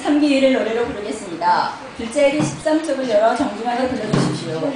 3기일을 노래로 부르겠습니다. 둘째에게 13쪽을 열어 정중하게 불러주십시오.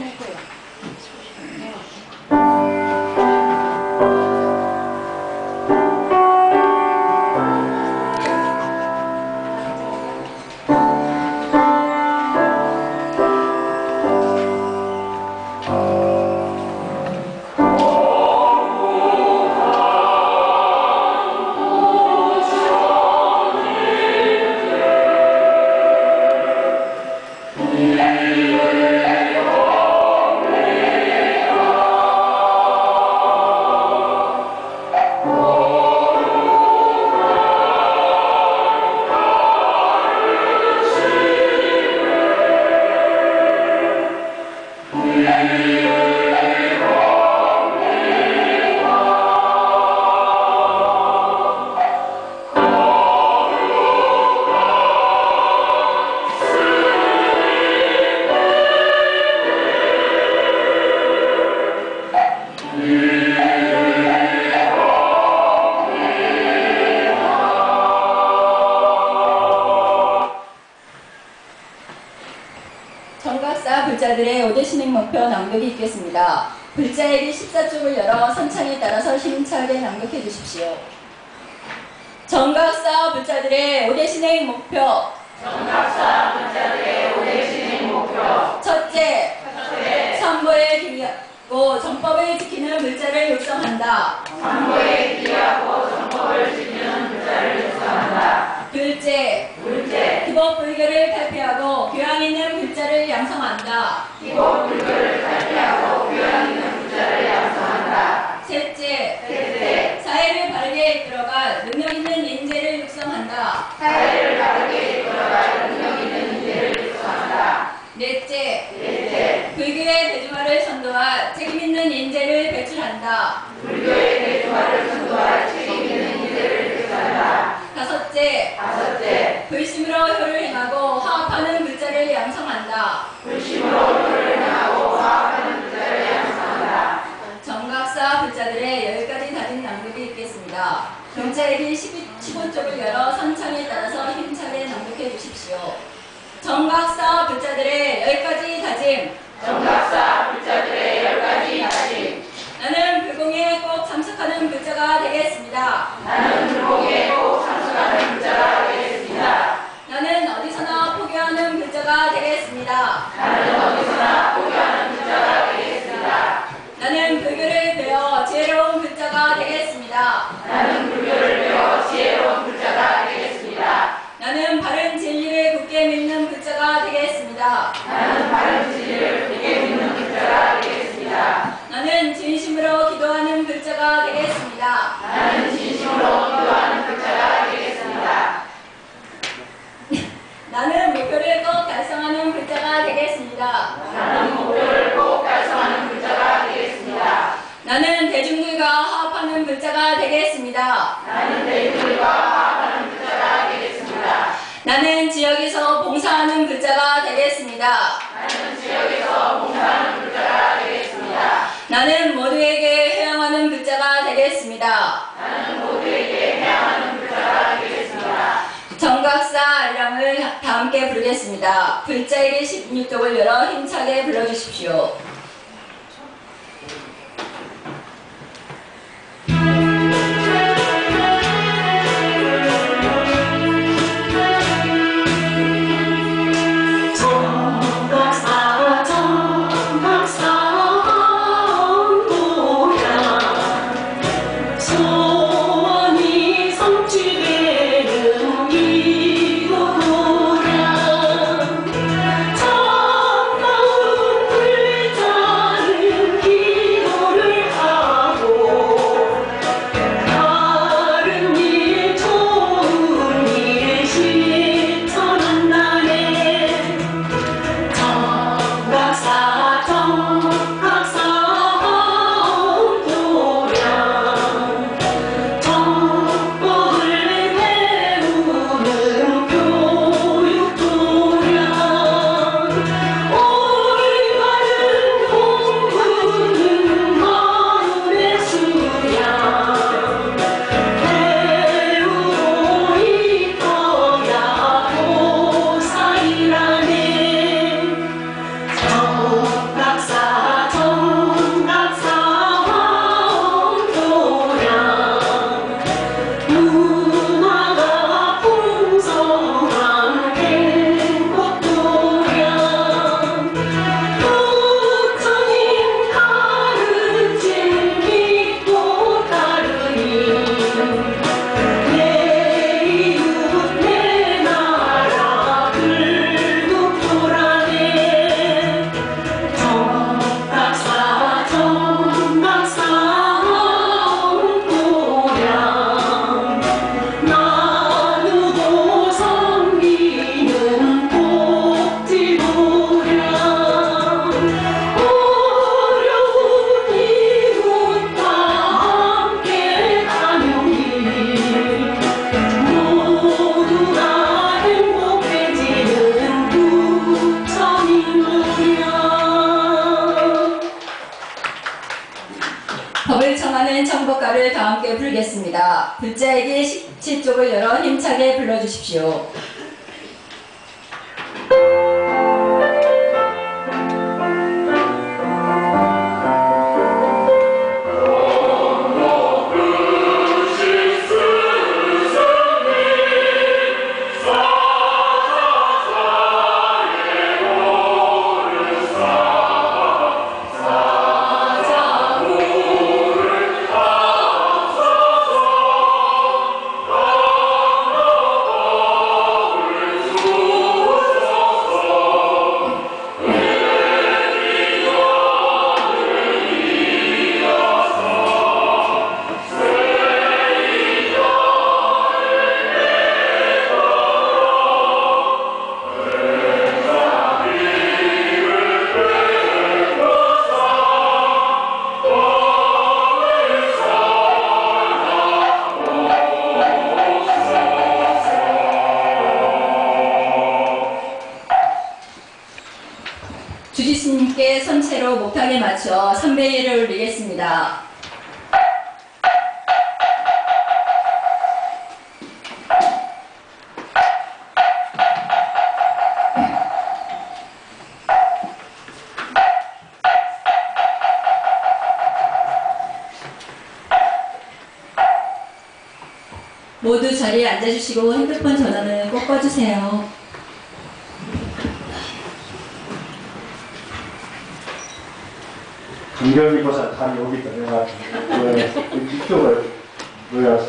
정각사 불자들의 5대 신행 목표 낭독이 있겠습니다. 불자에게 14쪽을 열어 선창에 따라서 힘차게 낭독해 주십시오. 정각사 불자들의 5대 신행 목표. 정각사 불자들의 5대 신행 목표. 첫째, 선보에 기리하고 정법을 지키는 불자를 육성한다. 선보에 기리하고 정법을 지키는 불자를 육성한다. 둘째, 기본 불교를 탈피하고 교양 있는 불자를 양성한다. 기본 불교를 탈피하고 교양 있는 불자를 양성한다. 셋째, 사회를 바르게 이끌어갈 능력 있는 인재를 육성한다. 사회를 바르게 이끌어갈 능력 있는 인재를 육성한다. 넷째, 불교의 대중화를 선도할 책임 있는 인재를 배출한다. 불교의 대중화를 선도할 책임 있는 인재를 배출한다. 다섯째, 불심으로 효를 행하고 화합하는 불자를 양성한다. 불심으로 효를 행하고 화합하는 불자를 양성한다. 정각사 불자들의 10가지 다진 낭독이 있겠습니다. 경찰에게 15쪽을 열어 선창에 따라서 힘차게 낭독해 주십시오. 정각사 불자들의 10가지 다짐. 정각사 불자들의 10가지 다짐. 나는 불공에 꼭 참석하는 불자가 되겠습니다. 나는 불공에 꼭 참석하는 불자가 되겠습니다. 나는 어디서나 포교하는 불자가 되겠습니다. 나는 어디서나 포교하는 불자가 되겠습니다. 나는 불교를 배워 지혜로운 불자가 되겠습니다. 나는 불교를 배워 지혜로운 불자가 되겠습니다. 나는 바른 진리를 굳게 믿는 불자가 되겠습니다. 나는 바른 진리를 굳게 믿는 불자가 되겠습니다. 나는 진심으로 기도하는 불자가 되겠습니다. 나는 진심으로 기도하는 불자가 되겠습니다. 나는 목표를 꼭 달성하는 불자가 되겠습니다. 나는 목표를 꼭 달성하는 불자가 되겠습니다. 나는 대중들과 화합하는 불자가 되겠습니다. 나는 대중들과 화합하는 불자가 되겠습니다. 나는 지역에서 봉사하는 불자가 되겠습니다. 나는 지역에서 봉사하는 불자가 되겠습니다. 나는 모두에게 회양하는 불자가 되겠습니다. 나는 모두에게 회양하는 불자가 되겠습니다. 정각사 아리랑을 다 함께 부르겠습니다. 불자에게 16쪽을 열어 힘차게 불러주십시오. 정다운 불자 노래를 다 함께 부르겠습니다. 불자에게 17쪽을 열어 힘차게 불러주십시오. 주지스님께 선체로 목탁에 맞춰 삼배일을 올리겠습니다. 모두 자리에 앉아주시고 핸드폰 전화는 꼭 꺼주세요. 강경이보다 담이 여기 들어가지고 이쪽을 모여서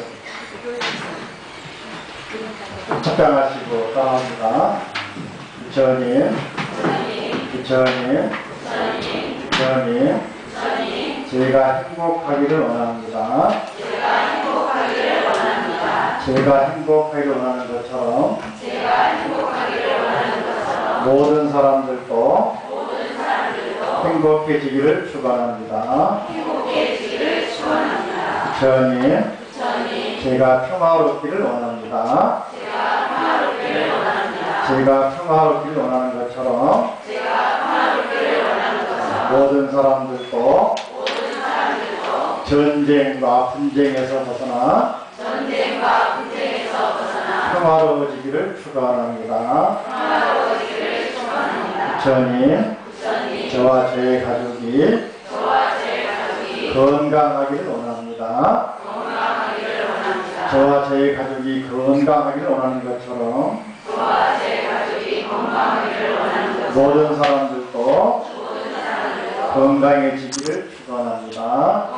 합당하시고 따라합니다. 부처님, 부처님, 부처님, 제가 행복하기를 원합니다. 제가 행복하기를 원하는 것처럼 모든 사람들도 행복해지기를 축원합니다. 부처님, 제가 평화롭기를 원합니다. 제가 평화롭기를 원하는 것처럼 모든 사람들도 전쟁과 분쟁에서 벗어나 평화로워지기를 축원합니다. 부처님, 저와 제 가족이 건강하기를 원합니다. 저와 제 가족이 건강하기를 원하는 것처럼 모든 사람들도 건강해지기를 축원합니다.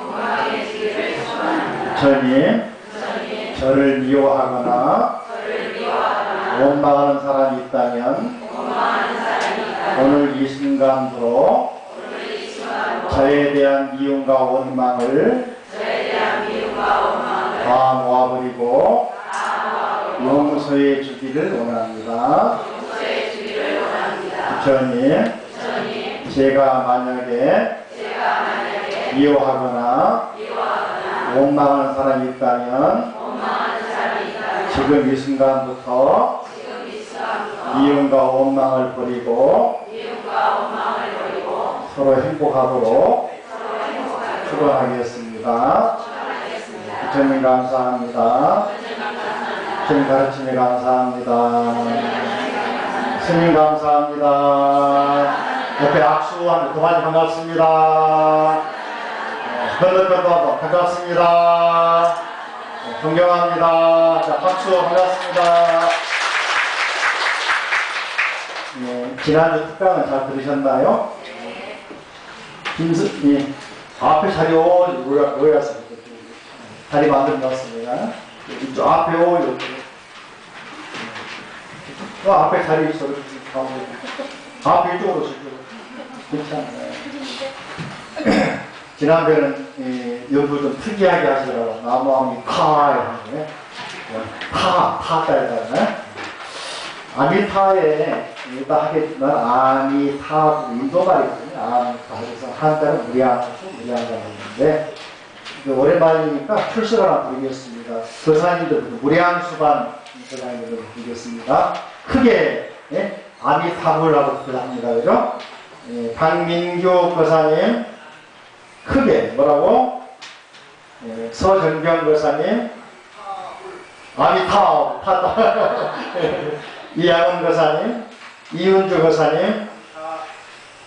부처님, 저를 미워하거나 원망하는 사람이 있다면 오늘 이 순간으로 저에 대한 미움과 원망을 다 모아버리고 용서해 주기를 원합니다. 부처님, 제가 만약에 미워하거나 원망하는 사람이 있다면 지금 이 순간부터 미움과 원망을 버리고 서로 행복하도록 축원하겠습니다. 부처님 감사합니다. 부처님 가르침에 감사합니다. 스님 감사합니다. 옆에 악수하면 그만 반갑습니다. 반갑습니다. 존경합니다. 자, 박수 반갑습니다. 네, 지난주 특강은 잘 들으셨나요? 김수님, 앞에 자리 오였습니다. 자리 만들어 놨습니다. 이쪽 앞에 오요. 앞에 자리 있어. 앞에 이쪽으로 오시고. 괜찮아요. 지난번에는 연구 좀 특이하게 하시더라고요. 나무함이 파, 이러는데. 파자에다가. 아미타에, 일단 하겠지만, 아미타, 인도말이거든요. 아미타. 그래서 한자는 무량수, 무량자가 있는데, 오랜만이니까 출석을 하나 부르겠습니다. 거사님들, 무량수반 거사님들 부르겠습니다. 크게, 예? 아미타불하고 부릅니다. 그죠? 예, 박민규 거사님, 크게, 뭐라고? 예, 서정경 거사님, 아미타오, 이양은 거사님, 이은주 거사님,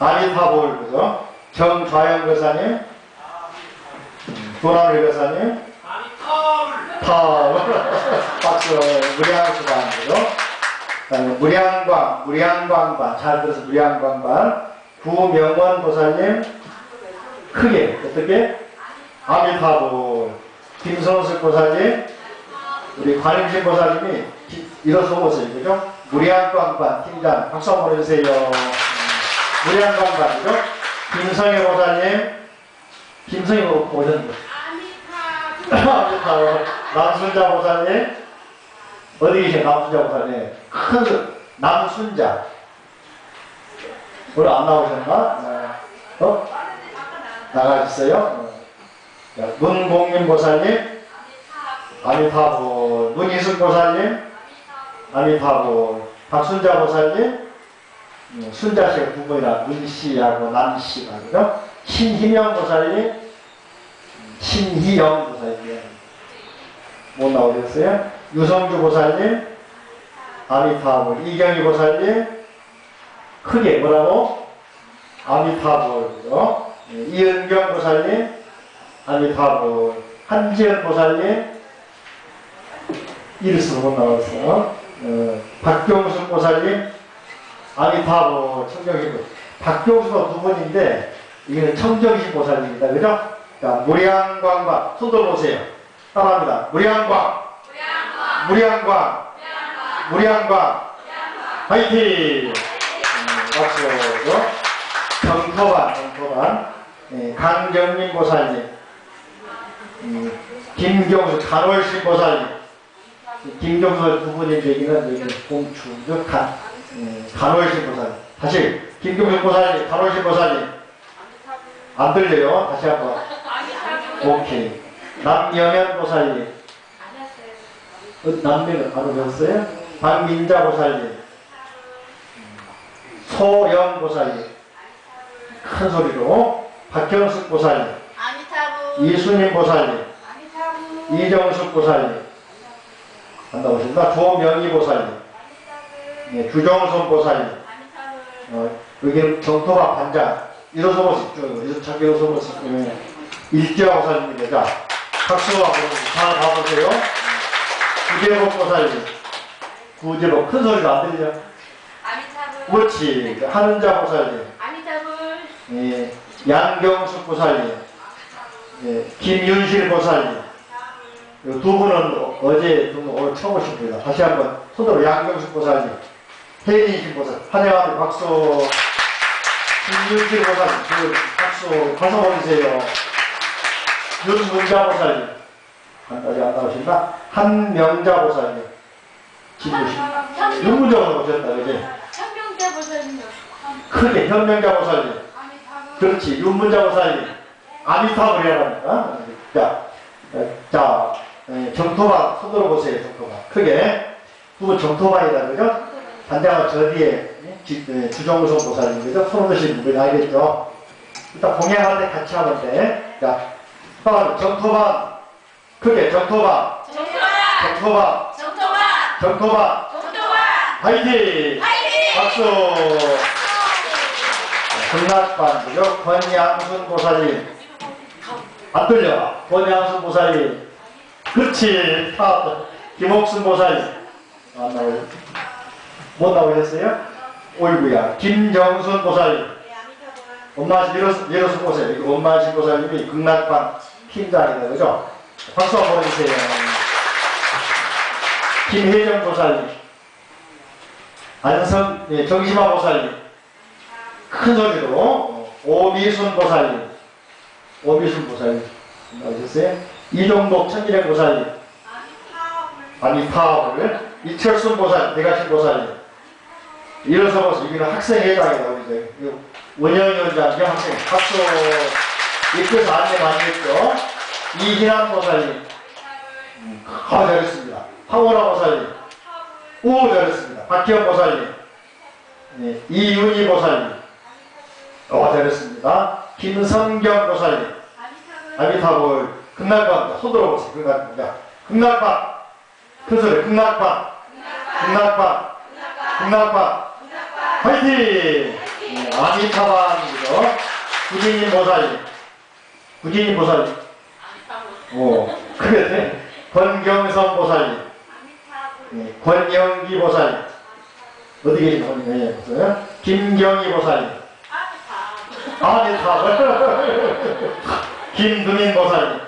아미타볼, 그죠? 정좌영 거사님, 도나물 거사님, 타올, 박수, 무량수반, 그죠? 무량광반, 잘 들어서 무량광반, 구명원 보살님, 크게, 어떻게? 아미타불, 김성숙 보살님, 우리 관임신 보살님이 일어서 오세요, 그죠? 무량광반 팀장, 박수 한번 해주세요. 무량광반, 그죠? 김성희 보살님, 김성희 오셨는데. 아미타불, 남순자 보살님, 어디 계세요, 남순자 보살님? 큰 남순자. 오늘 안 나오셨나? 나가셨어요? 문공민 보살님, 아미타불, 문희숙 보살님, 아미타불, 박순자 보살님, 순자씨가 두 분이라 문씨하고 남씨가, 그죠? 신희명 보살님, 신희영 보살님, 못 나오셨어요? 유성주 보살님, 아미타불, 이경희 보살님, 크게 뭐라고? 아미타불, 그죠? 이은경 보살님, 아미타불, 한지연 보살님, 이르스로 못 나왔어. 박경숙 보살님, 아미타불, 청정신. 박경수가 두 분인데, 이거는 청정신 보살님입니다. 그죠? 자, 무량광방, 손 들어보세요. 따라합니다. 무량광, 무량광, 화이팅! 박수. 정토반, 강정민 보살님, 김경수, 간월신 보살님, 김경수 두 분인데 여기는 공추, 간월신 보살님. 다시, 김경수 보살님, 간월신 보살님. 안 들려요? 다시 한번. 오케이. 남영현 보살님. 남명은 안 오셨어요? 박민자 보살님. 소영 보살님, 큰 소리로. 박경숙 보살님, 이순임 보살님, 이정숙 보살님, 안 나오신다. 조명희 보살님, 주정선 보살님, 여기는 정토박 반장, 일어서 보십시오. 자기 일어서 보십시오. 일지화 보살님입니다. 박수와 잘 봐보세요. 구제복 보살님, 구제복, 큰 소리가 안 들려? 그렇지. 하는자 보살님, 양경숙 보살님, 김윤실 보살님. 두 분은 어제 오늘 처음 오신 분이다. 다시 한번 손으로 양경숙 보살님, 혜린신 보살님, 환영합니다. 박수. 김윤실 보살님, 박수. 가서 보세요. 윤문자 보살님, 아직 안 나오신다. 한명자 보살님, 김유신. 윤문자 보살님 오셨다, 그지? 크게 현명자 보살님, 그렇지. 윤문자 보살님, 아미타불이라니까. 자, 정토반 손들어 보세요. 정토반 크게 두 분 정토반이다, 그죠? 단장은 저 뒤에 주정선 보살님, 그죠? 손 드시는 분이 알겠죠? 일단 공양할 때 같이 하면 돼. 자, 정토반 크게 정토반 화이팅! 박수! 극락반, 그죠? 권양순 보살님. 안 들려. 권양순 보살님. 그렇지. 김옥순 보살님. 안 나오죠? 못 나오셨어요? 오이구야. 김정순 보살님. 엄마신, 일어서 보세요. 여기 엄마신 보살님이 극락반 팀장이다. 그죠? 박수 한번 보내주세요. 김혜정 보살님. 안성, 정심화 보살님. 큰 소리로. 오미순 보살님. 나오셨어요? 이종복 천일행 보살님. 아미타불. 이철순 보살님, 대가신 보살님. 일어서 보세요. 여기는 학생회장이다, 우리 원영위원장, 학생. 박수. 입구에서 안내 많이 했죠? 이희란 보살님. 잘했습니다. 황호라 보살님. 오, 잘했습니다. 박기현 보살님. 이윤희 보살님. 잘했습니다. 김성경 보살님. 아미타불. 극락방. 손 들어보세요. 극락방. 극락방. 큰 소리. 극락방. 극락방. 극락방. 화이팅! 아미타방이죠. 구진인 보살님. 구진인 보살님. 오, 그래. 권경선 보살님. 권영기 보살님. 어디 계시나요? 김경희 보살님. 아미타방. 김두민 보살님.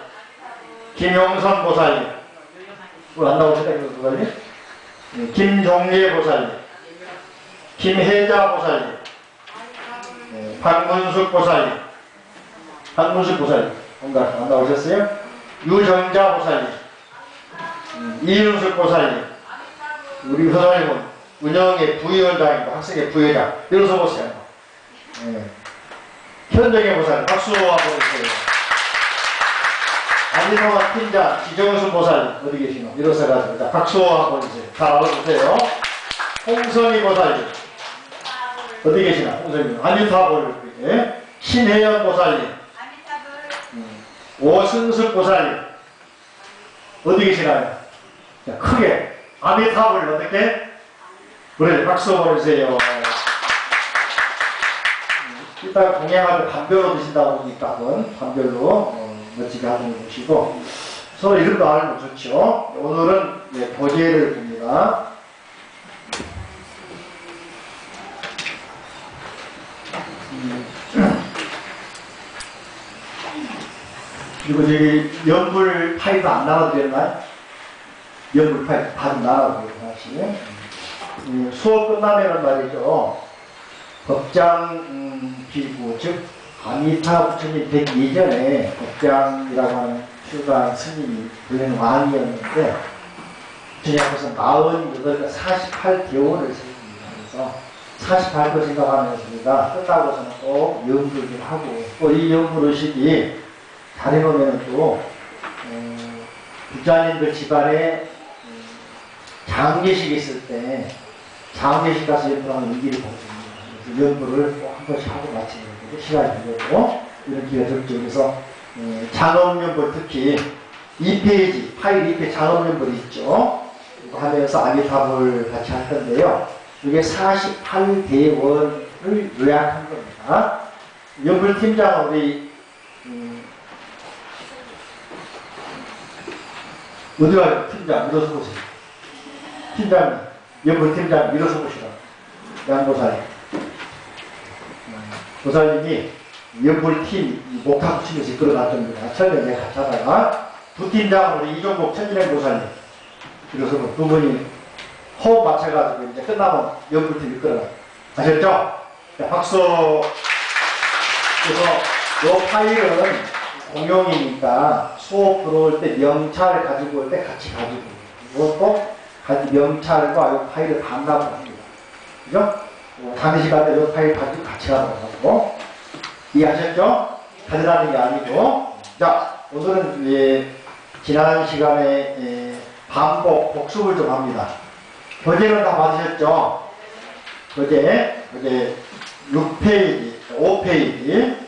김용선 보살님. 안 나오셨다, 보살님? 김종례 보살님. 김혜자 보살님. 박문숙 보살님. 박문숙 보살님. 안 나오셨어요? 유정자 보살님. 이윤숙 보살님. 우리 보살님은 운영의 부위원장이고 학생의 부회장. 일어서 보세요. 현정의 보살님. 박수 한번 해주세요. 아미타방 팀장 지정순 보살님. 어디 계시노? 일어서가지고. 자, 박수 한번 해주세요. 잘 알아주세요. 홍선희 보살님. 어디 계시나? 홍선님. 아미타불. 신혜연 보살님. 오승숙 보살님. 어디 계시나요? 자, 크게. 아미타불 어떻게? 그래, 박수 보내주세요. 이따 공양할 때 반별로 드신다고 하니까 반별로 멋지게 하는 것이고 서로 이름도 알면 좋죠. 오늘은 교재를 봅니다. 그리고 저기 연불 파일도 안 나눠드렸나요? 연불 파일 다 나눠드려요. 다시 수업 끝나면은 말이죠. 법장 기구 즉 아미타 부처님 뵙기 이전에 법장이라고 하는 휴가 스님이 불리는 왕이었는데 부처님 앞에서 48, 48개월을 세웁니다. 그래서 48도 생각하면서 우리가 끝나고서는 꼭 염불을 하고 또 이 염불의식이 잘 해놓으면 또 부자님들 집안에 장례식 있을 때 장례식 가서 염불하는 의기를 보거든요. 그래서 염불을 꼭 한 번씩 하고 마치는 게 시간이 되고 이런 기회가 적죠. 그래서 장엄연불 특히 2페이지 파일 2페이지 장엄연불이 있죠. 이거 하면서 아미타불 같이 할 건데요. 이게 48대원을 요약한 겁니다. 연불팀장은 우리 어디가 팀장 일어서 보세요. 팀장 연불팀장 일어서 보시라. 양보사님. 보살님이 연불팀 목탁 붙이면서 이끌어놨습니다. 처음에 내가 같이 하다가 부팀장은 우리 이종복 천진행 보살님. 그래서 두 분이 호흡 맞춰가지고 이제 끝나면 연불팀 이끌어가. 아셨죠? 자, 박수. 그래서 이 파일은 공용이니까 수업 들어올 때 명찰 가지고 올 때 같이 가지고 이것도 같이 명찰과 이 파일을 반납을 합니다. 그죠? 다른 시간에 이 파일 가지고 같이 가고 이해하셨죠? 가져가는 게 아니고. 자, 오늘은 지난 시간에 반복 복습을 좀 합니다. 교재는 다 받으셨죠? 교재 6페이지, 5페이지.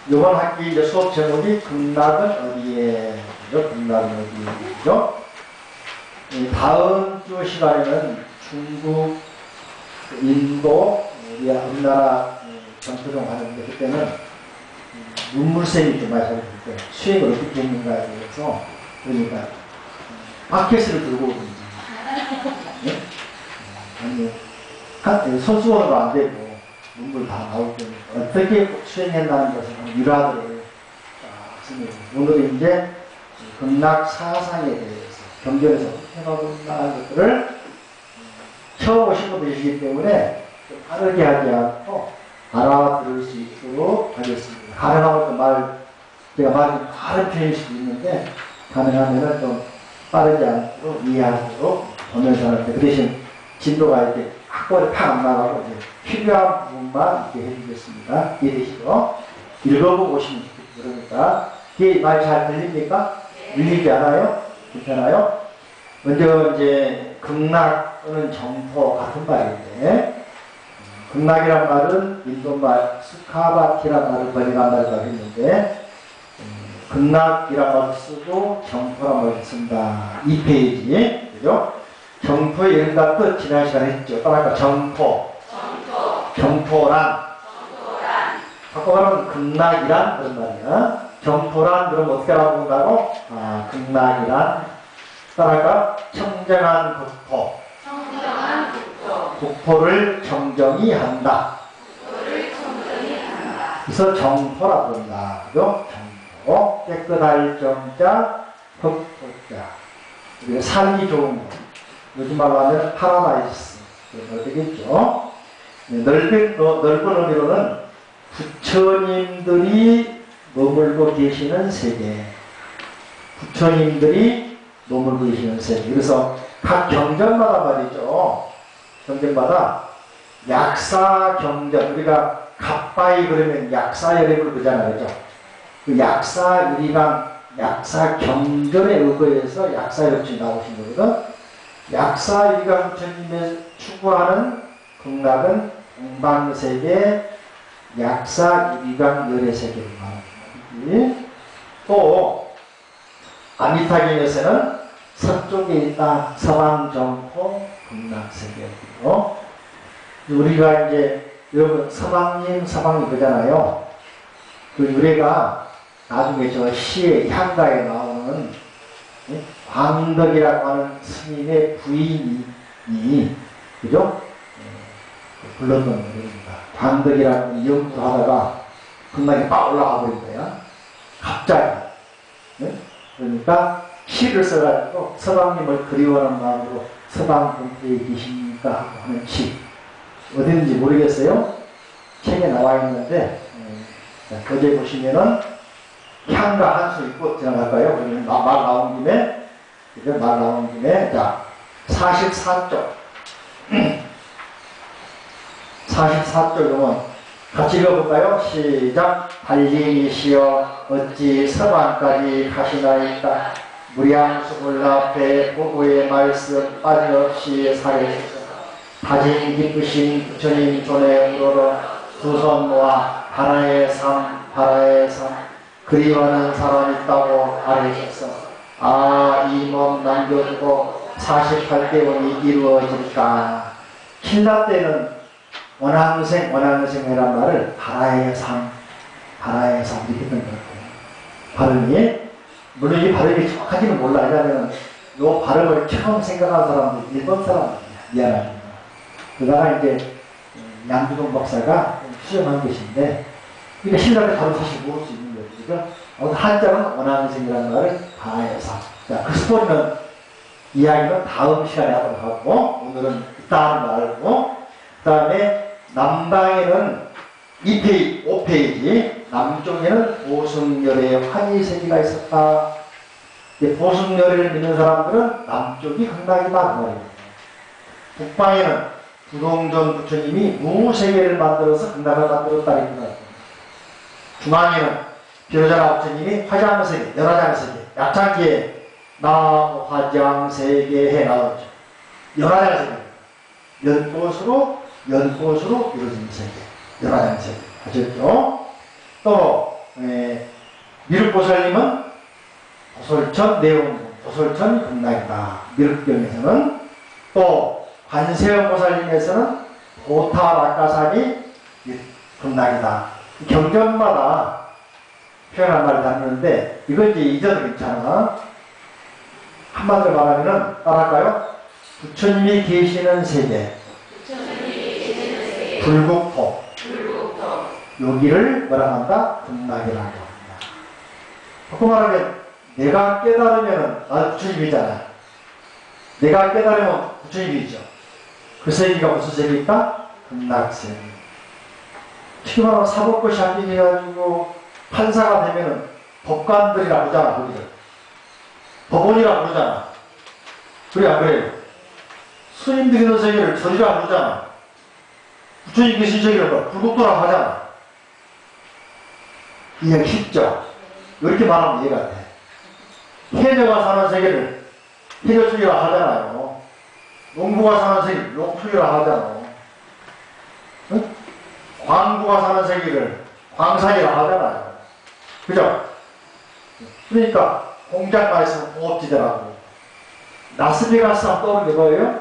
이번 학기 이제 수업 제목이 극락은 어디에? 극락은 어디에죠? 다음 주 시간에는 중국, 인도, 우리 우리나라 전투종 하는데 그때는 눈물샘이 좀 많이 잡힐 때 수행을 어떻게 했는가에 대해서 그러니까 아켓을 들고 오든지 네? 아니 선수원으로 안 되고 눈물 다 나올 때는 어떻게 수행했다는 것을 일화들을 오늘은 이제 극락 사상에 대해서 경전에서 어떻게 해나온다는 것들을 처음 오신 분들이시기 때문에 좀 빠르게 하지 않고 알아들을 수 있도록 하겠습니다. 가능하면 제가 말이 다른 표현일 수도 있는데 가능하면 좀 빠르지 않도록 이해하도록 보면서 하는데 그 대신 진도가 이렇게 학벌이 팍 안 나가고 이제 필요한 부분만 이렇게 해주겠습니다. 이해되시죠? 읽어보고 오시면 좋겠습니다. 그러니까 이게 말 잘 들립니까? 들리지 않아요? 괜찮아요? 먼저 이제 극락은 정토 같은 말인데 극락이란 말은 인도말 스카바티란 말을 번역한 말이라고 했는데 극락이란 말을 쓰고 정토란 말을 쓴다. 2페이지. 그죠? 정토의 이름과 뜻 지난 시간에 했죠. 따라할까? 정토. 정토란. 바꿔가면 극락이란 그런 말이야. 정토란 그럼 어떻게 알아본다고? 아, 극락이란. 따라할까? 청정한 국토. 국토를 정정히 한다. 그래서 정토라 그런다. 그죠? 정토. 깨끗할 정자, 흑토자. 그리고 살기 좋은 거. 요즘 말로 하면 파라다이스. 그런 거 되겠죠. 넓은 의미로는 부처님들이 머물고 계시는 세계. 부처님들이 머물고 계시는 세계. 그래서 각 경전마다 말이죠. 경전마다 약사 경전. 우리가 갑바이 그러면 약사열애를 그러잖아요. 그죠? 그 약사 유리강, 약사 경전에 의거해서 약사열애이 나오신 거거든. 약사 유리강 부처님의 추구하는 극락은 동방세계 약사 유리강 열애세계를 말합니다. 또 아미타경에서는 서쪽에 있다. 서방정토 극락세계고, 우리가 이제 여러분 서방님 그러잖아요. 그 유래가 나중에 저 시의 향가에 나오는 광덕이라고 하는 스님의 부인이 그죠? 불렀던 노래입니다. 광덕이라고 연구하다가 극락에 빡 올라가 버린 거야. 갑자기. 네? 그러니까 시를 써가지고 서방님을 그리워하는 마음으로 서방 본토에 계십니까? 하고 하는 시. 어딘지 모르겠어요. 책에 나와 있는데, 거기에 보시면은 향가 한 수 있고 지나갈까요? 그러면 말 나온 김에, 말 나온 김에, 자, 44쪽. 44쪽이면 같이 읽어볼까요? 시작. 달림이시여 어찌 서방까지 가시나이까. 무량수불 앞에 부부의 말씀 빠짐없이 살으소서. 다진 기쁘신 부처님 존에 우러러 두 손 모아 하나의 삶 그리워하는 사람 있다고 알으셨어. 아, 이 몸 남겨두고 48대원이 이루어질까. 신라 때는 원앙생이란 말을 바라의 삶 이렇게 했던 것 같아요. 발음이, 물론 이 발음이 정확하지는 몰라. 왜냐하면 이 발음을 처음 생각한 사람도 일본 사람들이야. 미안합니다. 그러다가 이제 양주동 박사가 수정한 것인데, 그러니까 신라를 바로 사실 모를 수 있는 거죠. 그러니까 한자는 원앙생이라는 말을 바라의 삶. 자, 그 스토리는, 이야기는 다음 시간에 하도록 하고, 오늘은 이따 말고, 그 다음에 남방에는 5페이지, 남쪽에는 보승열의 환희세계가 있었다. 보승열을 믿는 사람들은 남쪽이 극락이다. 그 말입니다. 북방에는 부동전 부처님이 무세계를 만들어서 극락을 만들었다. 이렇게 중앙에는 비로자나 부처님이 화장세계, 열화장세계, 약장기에 화장세계 해 나오죠. 열화장세계. 연꽃으로 이루어진 세계. 열화장세계. 아셨죠? 또, 미륵보살님은 도솔천 내용, 도솔천 극락이다. 미륵경에서는 또, 관세음보살님에서는 보타락가산이 극락이다. 경전마다 표현한 말을 담는데, 이건 이제 잊어도 괜찮아. 한마디로 말하면은, 따라할까요? 부처님이 계시는 세계. 불국토. 여기를 뭐라 한다? 극락이라고 합니다. 바꿔 말하면, 내가 깨달으면은, 부처님이잖아. 내가 깨달으면 부처님이죠. 그 세계가 무슨 세계일까? 극락세계. 쉽게 말하면 사법고시 합격해가지고 판사가 되면은 법관들이라 그러잖아, 거기를. 법원이라 그러잖아. 그래, 안 그래요? 스님들이 있는 세계를 저리라 그러잖아. 부처님 계신 세계를 뭐 불국토라고 하잖아. 이해하기 쉽죠? 이렇게 말하면 이해가 돼. 해녀가 사는 세계를 해녀충이라 하잖아요. 농부가 사는 세계를 농충이라 하잖아. 응? 광부가 사는 세계를 광산이라 하잖아요. 그죠? 그러니까 공장가 있으면 공업지대라고. 라스베가스 하면 떠오르는 게 뭐예요?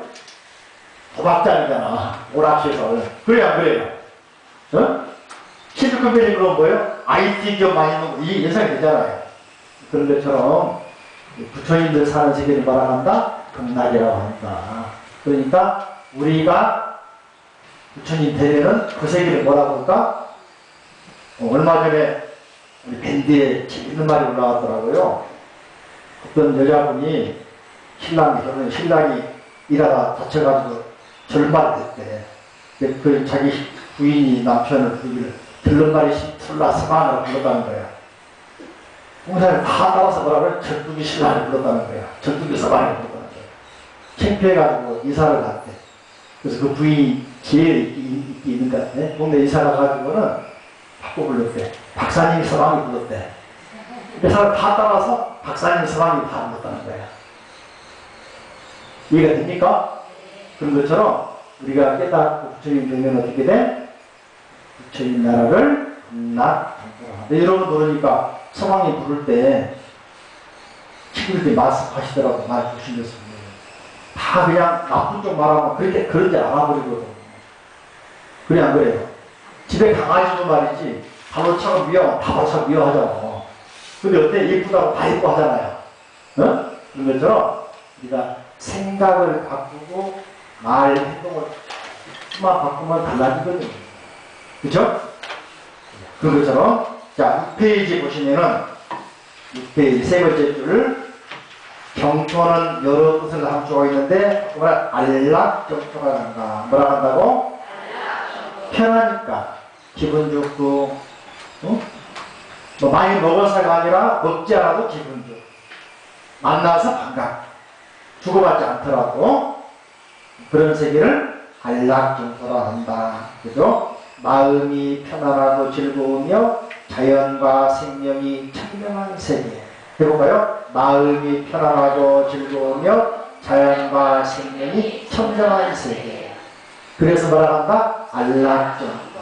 도박장이잖아. 오락시설. 그래 안 그래요? 어? 실리콘밸리 그런 뭐예요? IT 기업 많이 있는 거, 이 예상이 되잖아요. 그런 것처럼 부처님들 사는 세계를 말한다? 극락이라고 한다. 그러니까 우리가 부처님 되면은 그 세계를 뭐라고 할까? 얼마 전에 우리 밴드에 재밌는 말이 올라왔더라고요. 어떤 여자분이 신랑이 일하다 다쳐가지고 절반을 했대. 그 자기 부인이 남편을 부르기를 들른말이 술라 서방이라고 불렀다는 거야. 공사를 다 따라서 뭐라고 절뚝이 신랑을 불렀다는 거야. 절뚝이 서방이라고 불렀다는 거야. 창피해가지고 이사를 갔대. 그래서 그 부인이 제일 인기 있는 것 같아. 동네 이사 가가지고는 바꿔 불렀대. 박사님이 서방이 불렀대. 그 사람 다 따라서 박사님 서방이 다 불렀다는 거야. 이해가 됩니까? 그런 것처럼 우리가 깨닫고 부처님 되면 어떻게 돼? 부처님 나라를 극락정토라. 여러분 모르니까 서방이 부를 때 친구들이 말씀하시더라고. 말 조심했습니다. 다 그냥 나쁜 쪽 말하면 그런지 알아버리거든. 그래 안 그래요? 집에 강아지도 말이지 바로처럼 바로처럼 미워하잖아. 근데 어때? 예쁘다고 다 예뻐하잖아요. 어? 그런 것처럼 우리가 생각을 바꾸고 말, 행동을 수만 바꾸면 달라지거든요. 그쵸? 그런 것처럼 자 6페이지 보시면은 6페이지 세 번째 줄 경토는 여러 뜻을 함축하고 있는데 정말 안락정토가 간다. 뭐라 한다고? 편하니까 기분 좋고 뭐 많이 먹어서가 아니라 먹지 않아도 기분 좋고 만나서 반갑고 주고받지 않더라도 그런 세계를 안락정토라 한다. 그죠? 마음이 편안하고 즐거우며 자연과 생명이 청명한 세계. 해볼까요? 마음이 편안하고 즐거우며 자연과 생명이 청정한 세계. 그래서 뭐라 한다? 안락정토.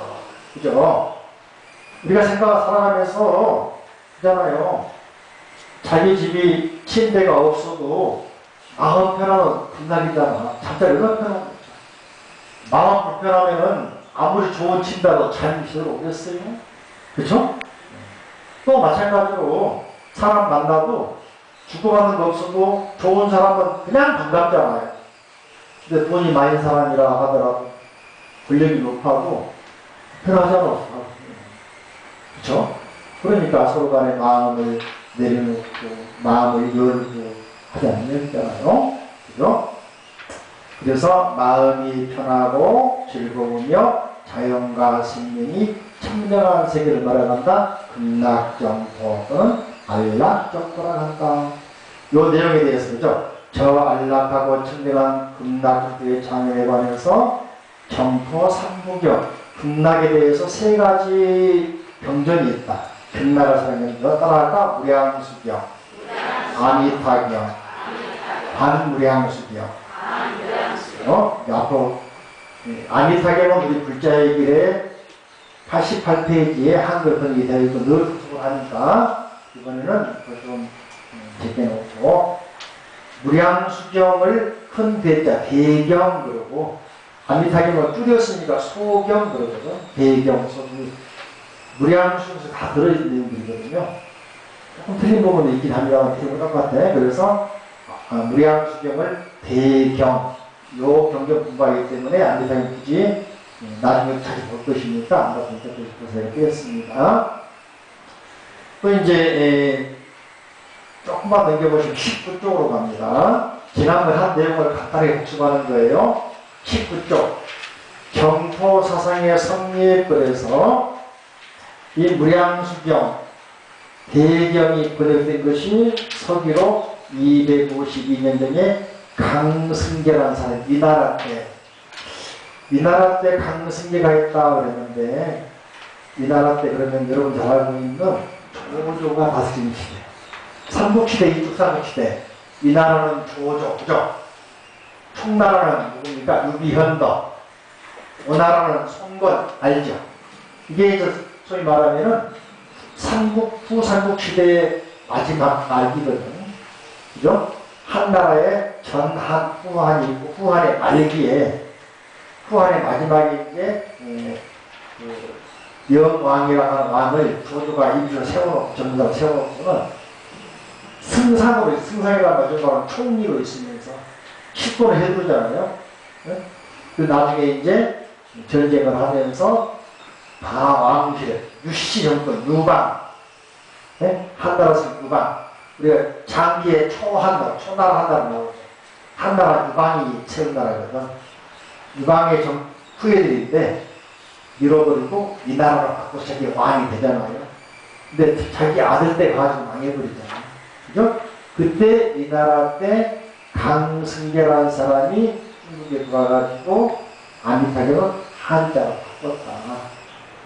그죠? 우리가 살아가면서 그잖아요. 자기 집이 침대가 없어도 마음 편안한 극락이잖아. 잠자리 얼마나 편안한 마음 불편하면은 아무리 좋은 침대도 잠이 잘 오겠어요? 그쵸? 또 마찬가지로 사람 만나도 주고받는 거 없어도 좋은 사람은 그냥 반갑잖아요. 근데 돈이 많은 사람이라 하더라도 권력이 높아도 편하잖아. 그쵸? 그러니까 서로 간에 마음을 내려놓고 마음을 열고 하지 않는잖아요. 그죠? 그래서 마음이 편하고 즐거우며 자연과 생명이 청정한 세계를 말해간다. 극락정토 또는 안락정토라 한다. 요 내용에 대해서 그죠? 저 안락하고 청정한 극락정토의 장애에 관해서 정토 삼부경 극락에 대해서 세 가지 병전이 있다. 극락을 설명해 따라할까? 무량수경, 아미타경, 반무량수경. 앞으로 아미타경은 우리 불자의 길에 88페이지에 한글 번역이 되어 있고 늘 부족을 하니까 이번에는 좀 제껴놓고 무량수경을 큰 대자 대경 그러고 아미타경을 줄였으니까 소경 그러거든. 대경, 소경. 무량수경에서 다 들어있는 내용들이거든요. 조금 틀린 부분이 있긴 합니다만 대부분 똑같아. 그래서 무량수경을 대경 요 경전 공부하기 때문에 아미타경 굳이 나중에 다시 볼 것이니까 안 봤으니까 보세요. 빼겠습니다. 또 이제 조금만 넘겨보시면 19쪽으로 갑니다. 지난번 한 내용을 간단하게 복습하는 거예요. 19쪽 경토 사상의 성리에 끌어서 이 무량수경 대경이 번역된 것이 서기로 252년 전에 강승계라는 사람이 위나라 때 강승계가 있다 그랬는데 위나라 때 그러면 여러분 잘 알고 있는 조조가 다스린 시대 삼국시대 이국 삼국시대 위나라는 조조 그죠? 총나라는 누굽니까? 유비현덕 오나라는 송건 알죠? 이게 이제 소위 말하면은 삼국 후 삼국시대의 마지막 말기거든. 그죠? 한나라에 전한, 후한이 있고, 후한의 말기에, 후한의 마지막에 이제, 영왕이라는 하는 왕을 조조가 임시로 세워놓고, 전부 다 세워놓고는 승상이라는 말은 총리로 있으면서 집권을 해두잖아요. 네? 그 나중에 이제 전쟁을 하면서 다왕실, 유씨 정권, 유방, 네? 한나라에서 유방, 우리가 장기에 초한나라, 초나라 한나라 나오죠. 한나라 유방이 세운 나라거든. 유방의 후예들인데 밀어버리고 이 나라로 바꿔서 자기 왕이 되잖아요. 근데 자기 아들 때 가지고 망해버리잖아요. 그죠? 그때 이 나라 때 강승계라는 사람이 중국에 들어와가지고 아미타경을 한자로 바꿨다.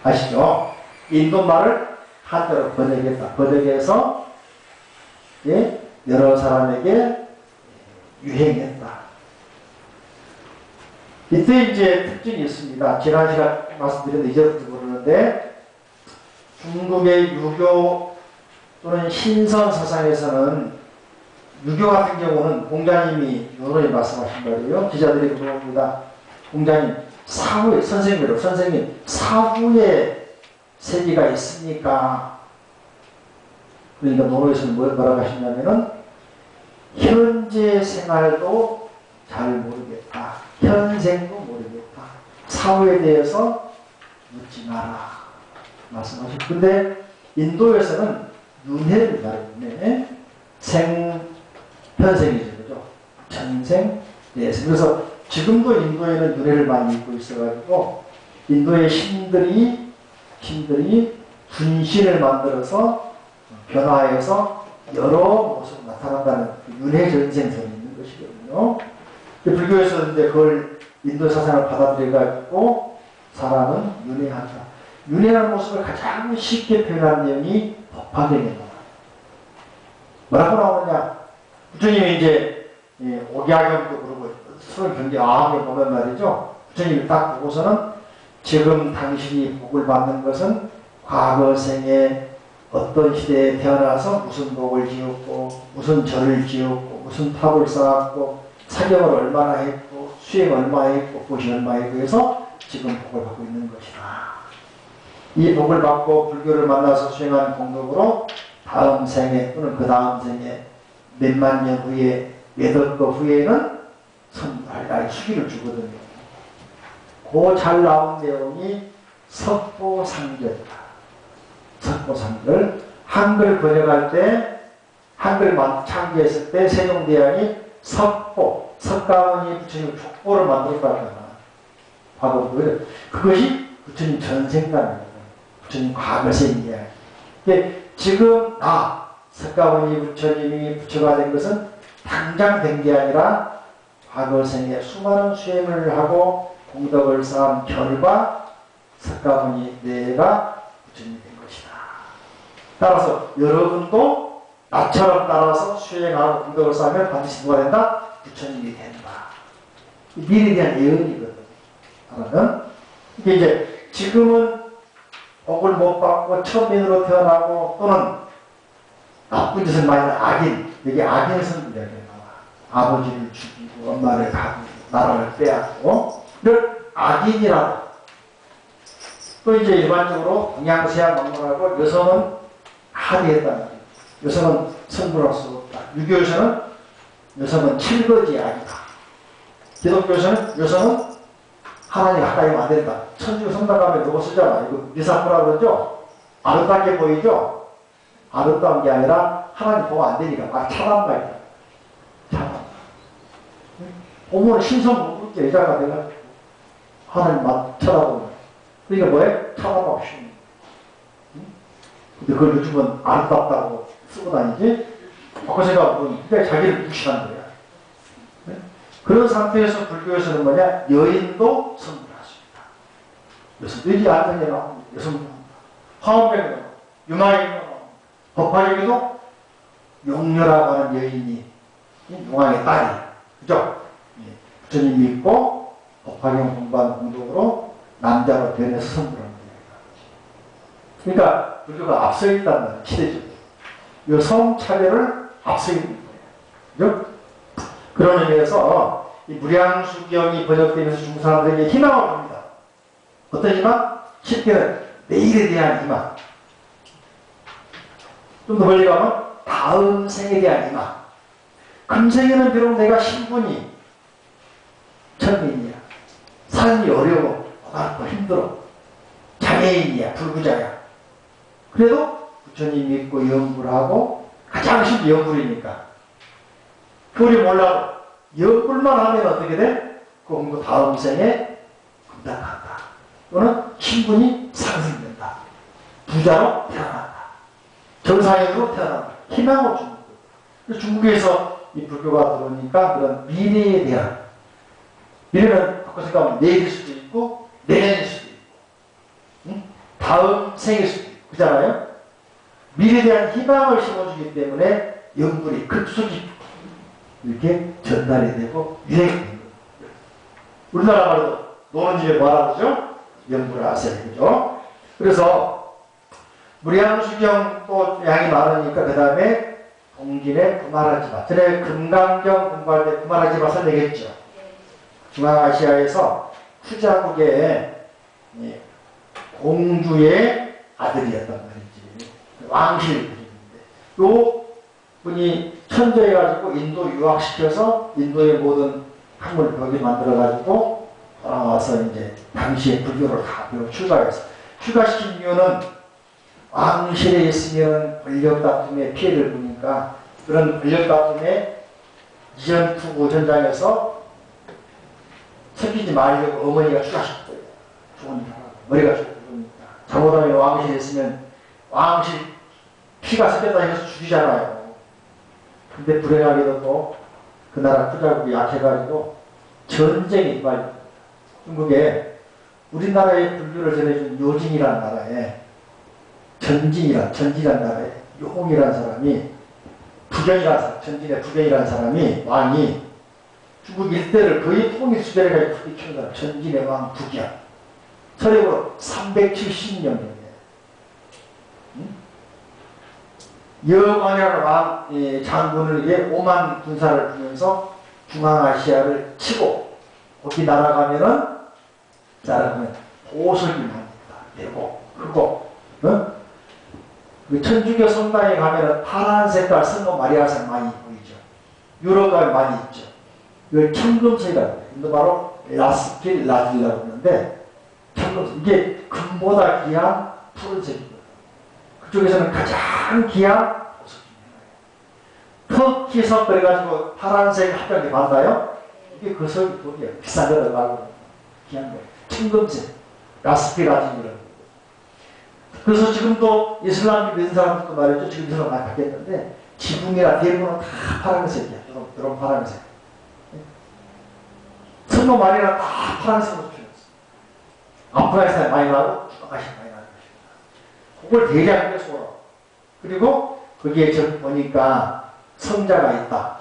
아시죠? 인도말을 한자로 번역했다. 번역해서 예? 여러 사람에게 유행했다. 이때 이제 특징이 있습니다. 지난 시간 말씀드렸는데 이제부터 모르는데 중국의 유교 또는 신선 사상에서는 유교 같은 경우는 공자님이 여러분이 말씀하신 거예요. 기자들이 물어봅니다. 공자님, 사후에, 선생님, 사후에 세계가 있습니까? 그러니까 논어에서는 뭐라고 하시냐면은, 현재 생활도 잘 모르겠다. 현생도 모르겠다. 사후에 대해서 묻지 마라. 말씀하시고. 근데 인도에서는 윤회를 말하는데, 현생이죠. 그죠? 전생, 내생. 그래서 지금도 인도에는 윤회를 많이 입고 있어가지고, 인도의 신들이 분신을 만들어서 변화해서 여러 모습으로 나타난다는 윤회 전생설이 있는 것이거든요. 불교에서 이제 그걸 인도 사상을 받아들여가지고 사람은 윤회한다. 윤회하는 모습을 가장 쉽게 표현한 내용이 법화경에 나와요. 뭐라고 나오느냐? 부처님이 이제 옥야경도 그러고 서로 경계아함에 보면 말이죠. 부처님이 딱 보고서는 지금 당신이 복을 받는 것은 과거 생에 어떤 시대에 태어나서 무슨 복을 지었고 무슨 절을 지었고 무슨 탑을 쌓았고 사경을 얼마나 했고 수행 얼마나 했고 보시 얼마나 했고 해서 지금 복을 받고 있는 것이다. 이 복을 받고 불교를 만나서 수행한 공덕으로 다음 생에 또는 그 다음 생에 몇만 년 후에 몇억 거 후에는 선발날 수기를 주거든요. 그 잘 나온 내용이 석보상절이다. 석보상절. 한글 번역할 때, 한글 창조했을 때 세종대왕이 석보, 석가모니 부처님 족보를 만들었다고 하잖아. 과거부터. 그것이 부처님 전생관이거든. 부처님 과거생 이야기. 지금 석가모니 부처님이 부처가 된 것은 당장 된 게 아니라 과거생에 수많은 수행을 하고 공덕을 쌓은 결과 석가모니 내가 부처님이 된 것이다. 따라서 여러분도 나처럼 따라서 수행하고 공덕을 쌓으면 반드시 누가 된다? 부처님이 된다. 미래에 대한 예언이거든. 그러면 이게 이제 지금은 복을 못 받고 천민으로 태어나고 또는 나쁜 짓을 많이 하는 악인, 여기 악인 선비라고 나와. 아버지를 죽이고 엄마를 가고 나라를 빼앗고 이걸 악인이라고. 또 이제 일반적으로 동양서양 막론하고 여성은 하대했단 말이에요. 여성은 선물할 수 없다. 유교에서는 여성은 칠거지 아니다. 기독교에서는 여성은 하나님 가까이 하면 안 된다. 천주 성당가면 누구 쓰잖아. 이거 미사쿠라 그러죠? 아름답게 보이죠? 아름다운 게 아니라 하나님 보면 안 되니까 차단말이야. 차단. 보면 신성 그렇게 여자가 돼가지고 하나님 막 쳐다보면. 그러니까 뭐해? 차단하고 싶은. 근데 그걸 요즘은 아름답다고 쓰고 다니지? 그 생각은 그냥 자기를 무시하는 거야. 네? 그런 상태에서 불교에서는 뭐냐? 여인도 선물할 수 있다. 여성들이 안전에 나옵니다. 여성도 나옵니다. 화엄경에 나옵니다. 유마경에 나옵니다. 법화경에도 용녀라고 하는 여인이 용왕의 딸이 그죠? 부처님 믿고 법화경 공부한 공덕으로 남자로 변해서 선물합니다. 그러니까 불교가 앞서 있단 말이에요. 시대적으로. 여성 차별을 앞세우는 거예요. 그죠? 그런 의미에서 이 무량수경이 번역되면서 중국 사람들에게 희망을 줍니다. 어떤 희망? 쉽게는 내일에 대한 희망. 좀 더 멀리 가면 다음 생에 대한 희망. 금생에는 비록 내가 신분이 천민이야. 삶이 어려워. 고달고 힘들어. 장애인이야. 불구자야. 그래도 부처님 믿고 연구를 하고 가장 쉽게 연구이니까. 그걸 몰라도 연구만 하면 어떻게 돼? 그럼 다음 생에 금단한다. 또는 신분이 상승된다. 부자로 태어난다. 정상인으로 태어난다. 희망을 주는 거예요. 중국에서 이 불교가 들어오니까 그런 미래에 대한, 미래는 바꿔 생각하면 내일일 수도 있고 내년일 수도 있고 응? 다음 생일 수도 있고 그잖아요. 미래에 대한 희망을 심어주기 때문에 연불이 급속히 이렇게 전달이 되고 유행이 되는 거예요. 우리나라 말로 노는 집에 뭐라 그러죠? 연불을 아세요. 그죠? 그래서 무량수경 또 양이 많으니까 그 다음에 동진의 구마라지마. 전에 금강경 공부할 때 구마라지마 설명했죠. 중앙아시아에서 후자국의 공주의 아들이었단 말이지. 왕실인데 요 분이 천재해가지고 인도 유학시켜서 인도의 모든 학문 벽을 만들어가지고 돌아와서 이제 당시의 불교를 다 출가했어. 출가시킨 이유는 왕실에 있으면 권력 다툼에 피해를 보니까 그런 권력 다툼에 이전투구 현장에서 섞이지 말려고 어머니가 출가시킨 거예요. 좋으니까 머리가 좋으니까 잘못하면 왕실에 있으면 왕실 피가 섞였다 해서 죽이잖아요. 근데 불행하게도 또 그 나라 투자국이 약해가지고 전쟁이 일발. 중국에 우리나라의 불교를 전해준 요진이라는 나라에 전진이라는 나라에 요홍이라는 사람이 부경이라는 사람, 전진의 부경이라는 사람이 왕이 중국 일대를 거의 통일 수대를 가지고 크게 키운 사람, 전진의 왕 부경. 서력으로 370년경에 여왕이라는 왕 장군을 5만 군사를 두면서 중앙아시아를 치고 거기 날아가면 보석이 많이 있다. 되고 크고 그 천주교 성당에 가면 파란 색깔 성모 마리아상 많이 보이죠. 유럽 가면 많이 있죠. 이걸 청금색이라고 해요. 이거 바로 라스필 라딜라고 하는데 청금색. 이게 금보다 귀한 푸른색이거든요. 그쪽에서는 가장 귀한 보석입니다. 터키석 그래가지고 파란색 합작이 받나요? 이게 그 석이 돈이에요. 비싼 거라고 말고 귀한 거예요. 청금색 라스필 라딜라고. 그래서 지금도 이슬람 믿는 사람들도 말이죠. 지금 이슬람 많이 바뀌었는데 지붕이나 대부분은 다 파란색이야. 이런 파란색. 성모 마리아는 다 파란색으로 표현했어. 아프가니스탄에 많이 나고 중앙아시아에 많이 나는 것입니다. 그걸 대략 해서 그리고 거기에 저 보니까 성자가 있다.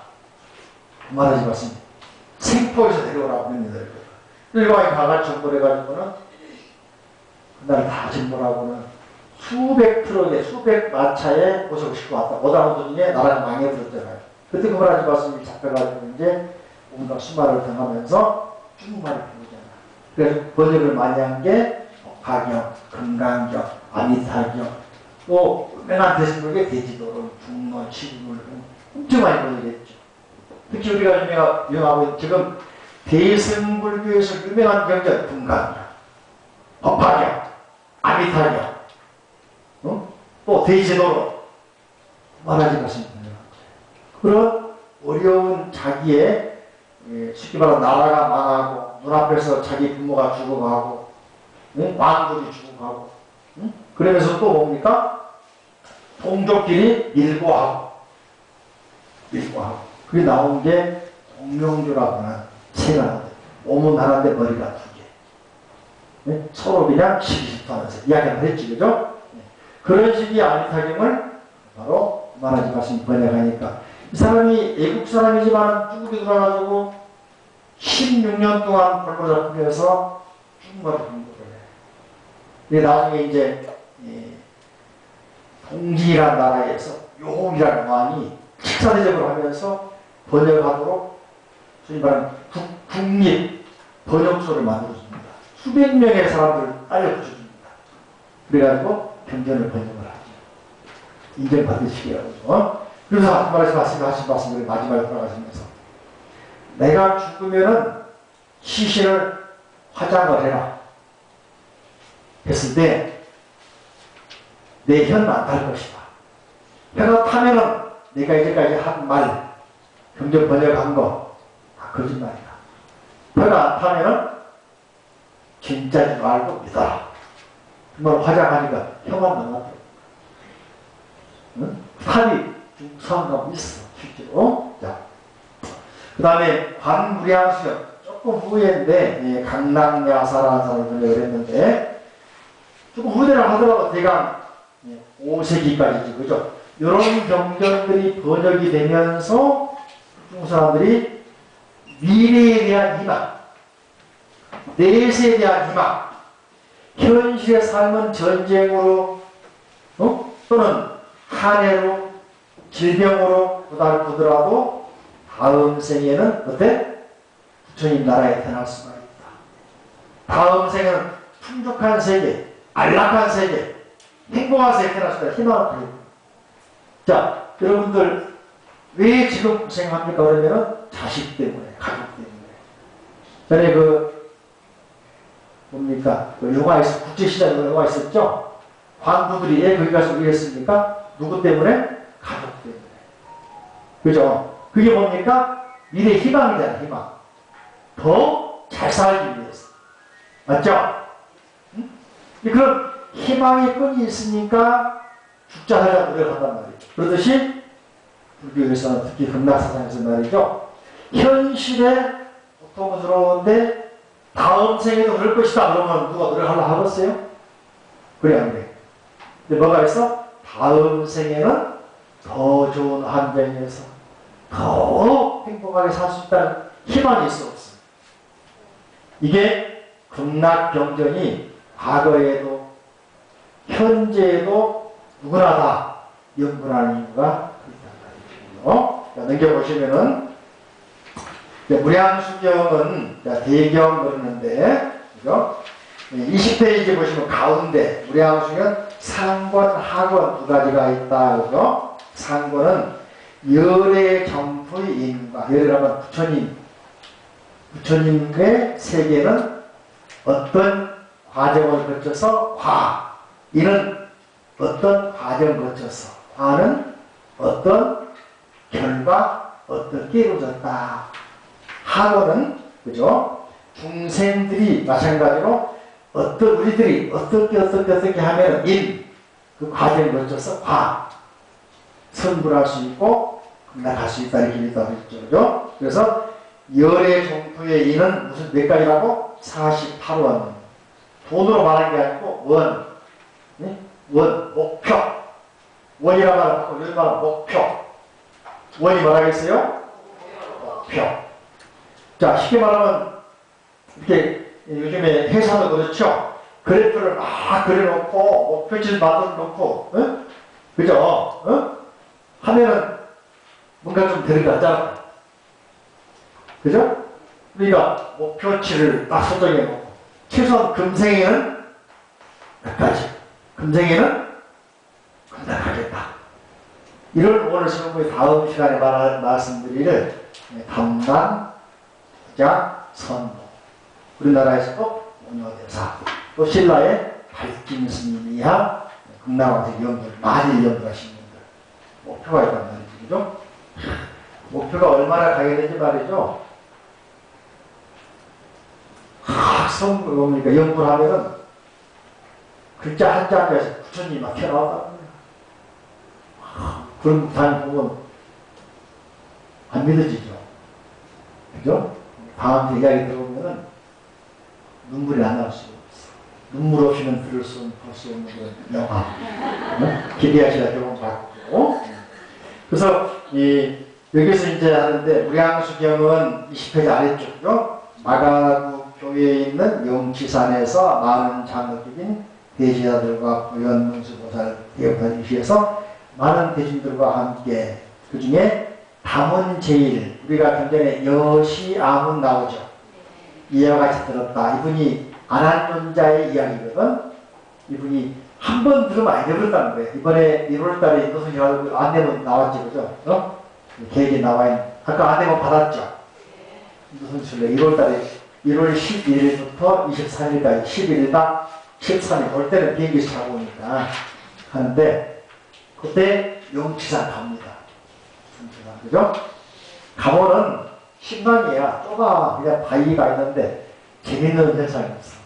말하지 마십니다. 생포에서 내려오라고 했는데 일광이 가가지고 정벌해가지고는 그날 다 정벌하고는 수백 트럭에 수백 마차에 보석을 싣고 왔다. 오다오도 중에 나라가 망해버렸잖아요. 그때 그 말하지 마십니다. 잡혀가지고 이제 온갖 수마를 당하면서 중국말을 배우잖아요. 그래서 번역을 많이 한 게 화경, 금강경, 아미타경, 또 유명한 대승불교의 대지도론, 중론, 치불 엄청 많이 번역했죠. 특히 우리가 유명하고 있는 지금 대승불교에서 유명한 경전 금강경, 법화경, 아미타경, 또 대지도론 말하지 마십니다. 그런 어려운 자기의 쉽게 말하면 나라가 망하고 눈앞에서 자기 부모가 죽어가고 왕들이 죽어가고 그러면서 또 뭡니까? 동족끼리 밀고하고 그게 나온 게 동명주라고 하는 세가 몸은 하나인데 머리가 두 개. 서로 그냥 시기집도하면서 이야기를 했지, 그죠? 그런 식의 아미타경을 바로 말하지 마십니다. 번역하니까 이 사람이 애국 사람이지만 중국에 들어가가지고 16년 동안 벌벌 잡히면서 중국말을 공부를 해. 근데 나중에 이제 동진이라는 나라에서 요이라는 왕이 식사대접을 하면서 번역하도록 소위 말하는 국립 번역소를 만들어줍니다. 수백 명의 사람들을 딸려 붙여줍니다. 그래가지고 경전을 번역을 하죠. 인정받으시게요. 그래서 하신 말씀을 마지막에 돌아가시면서 내가 죽으면은 시신을 화장을 해라 했을 때 내 혀는 안 탈 것이다. 혀가 타면은 내가 이제까지 한 말, 경전 번역한 거 다 거짓말이다. 혀가 안 타면은 진짜인 줄 알고 믿어라. 정말 화장하니까 혀만 남았다. 응? 탈이 중상감 있어, 실제로. 자, 그 다음에 관무량수경 조금 후에인데, 강낭야사라는 사람이 번역을 했는데, 조금 후대를 하더라도 대강 5세기까지지, 그죠? 이런 경전들이 번역이 되면서 중국 사람들이 미래에 대한 희망, 내세에 대한 희망, 현실의 삶은 전쟁으로, 또는 한해로, 질병으로 고달프더라도 다음 생에는 어때? 부처님 나라에 태어날 수가 있다. 다음 생은 풍족한 세계, 안락한 세계, 행복한 세계에 태어날 수가 있다. 희망을 드립니다. 자, 여러분들 왜 지금 고생합니까? 그러면은 자식 때문에, 가족 때문에. 전에 뭡니까? 영화 국제시장 영화 있었죠? 관부들이 왜 거기 가서 일했습니까? 누구 때문에? 가족 때문에. 그죠? 그게 뭡니까? 미래 희망이잖아, 희망. 더 잘 살기 위해서. 맞죠? 응? 그런 희망의 끈이 있으니까 죽자 살자 노력한단 말이에요. 그러듯이 불교에서는 특히 극락사상에서 말이죠. 현실에 고통스러운데 다음 생에도 그럴 것이다. 그러면 누가 노력하려고 하겠어요? 그래, 안 그래? 근데 뭐가 있어? 다음 생에는 더 좋은 환경에서 더 행복하게 살 수 있다는 희망이 있어 없어. 이게 극락경전이 과거에도 현재에도 누구나 다 연구하는 이유가 있단 말이죠. 넘겨보시면은 무량수경은 대경 그러는데, 그죠? 20페이지 보시면 가운데 무량수경 상권, 하권 두 가지가 있다. 그죠? 상권은 열의 정부의 인과, 열이라면 부처님의 세계는 어떤 과정을 거쳐서 이는 어떤 과정을 거쳐서, 화는 어떤 결과, 어떻게 이루어졌다. 하고는, 그죠? 중생들이 마찬가지로 우리들이 어떻게 하면 그 과정을 거쳐서 선불할 수 있고, 극락할 수 있다. 이렇게 얘기했다고 했죠. 그죠? 그래서 열의 종부의 인은 무슨 몇 가지라고? 48원. 돈으로 말한 게 아니고, 목표. 원이라 말하고, 열 말하면 목표. 원이 뭐라겠어요? 목표. 자, 쉽게 말하면, 이렇게 요즘에 회사도 그렇죠? 그래프를 막 그려놓고, 목표치를 만들어 놓고, 그죠? 하면은 뭔가 좀 되는 것 같잖아. 그죠? 그러니까 목표치를 딱 설정해 놓고, 최소한 금생에는 몇 가지, 금생에는 극락하겠다. 이런 오늘 시험의 다음 시간에 말씀드릴 담난, 부장, 선모. 우리나라에서도 원효대사, 또 신라의 발진 스님이 한 극락왕색 연구를 많이 연구하신 분들. 목표가 있단 말이죠. 그죠? 목표가 얼마나 가야 되는지 말이죠. 뭡니까? 연구를 하면은 글자 한자에서 부처님이 막 튀어나왔다는 거예요. 그런 단 보면 안 믿어지죠. 그죠? 다음 이야기 들어보면은 눈물이 안 나올 수가 없어. 눈물 없이는 볼 수 없는 그런 영화. 기대하시다 경험 받고. 그래서 여기서 이제 하는데 무량수경은 20페이지 아래쪽이죠. 마가구 교회에 있는 영치산에서 많은 장로적인 대제자들과 부연문수보살 대보살을 위해서 많은 대중들과 함께 그 중에 담은제일 우리가 좀 전에 여시아문 나오죠. 이와 같이 들었다. 이분이 안한론자의 이야기거든. 이분이 한 번 들으면 안 해버렸다는 거예요. 이번에 1월달에 인도선이 가지고 안내문 나왔지, 그죠? 계획이 나와 있는. 아까 안내문 받았죠? 인도선 술래 1월달에 1월 11일부터 24일까지 10일이나 13일 올 때는 비행기에서 자고 오니까 하는데 그때 용치산 갑니다. 용치산, 그죠? 가보는 신강이야. 좁아. 그냥 바위가 있는데 재밌는 현상이 없어.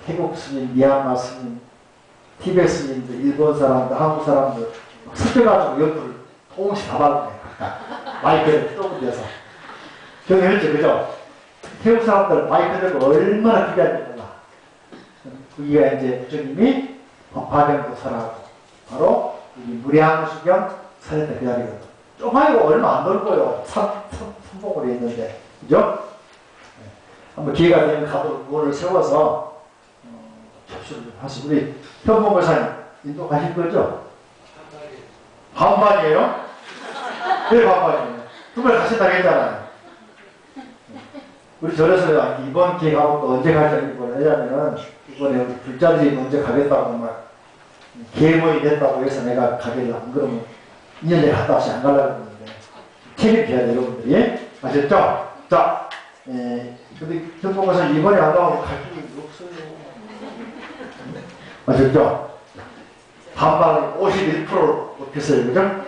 태국 스님, 미얀마 스님, 티베트 스님들, 일본 사람들, 한국 사람들 섞여가지고 옆을 조금씩 다 밟네. 마이크를 좁은 데서. 경험했죠, 그죠? 태국 사람들 마이크 들고 얼마나 기대하는지 몰라. 거기가 이제 부처님이 법화경도설하고 바로 여기 무량수경 설때 그 자리거든. 좁아요. 얼마 안 넓어요. 삼봉으로 있는데. 그죠? 한번 기회가 되면 가도록 문을 세워서 접수를 좀 하시고 우리 현봉고사님 인도 가실 거죠? 반반이에요? 왜 반반이에요? 정말 가신다고 했잖아요. 우리 절에서 이번 기회 가고 또 언제 가자고 이번에 하자면은 이번에 우리 불자들이 먼저 가겠다고 막 계획이 됐다고 해서 내가 가길래 안 그러면 2년에 갔다 와서 안 가려고 했는데 책임져야 돼 여러분들이. 아셨죠? 자, 근데 현봉고사 이번에 안 가면 갈 길이 없어요. 아셨죠? 반반을 51%로 높였어요. 그죠?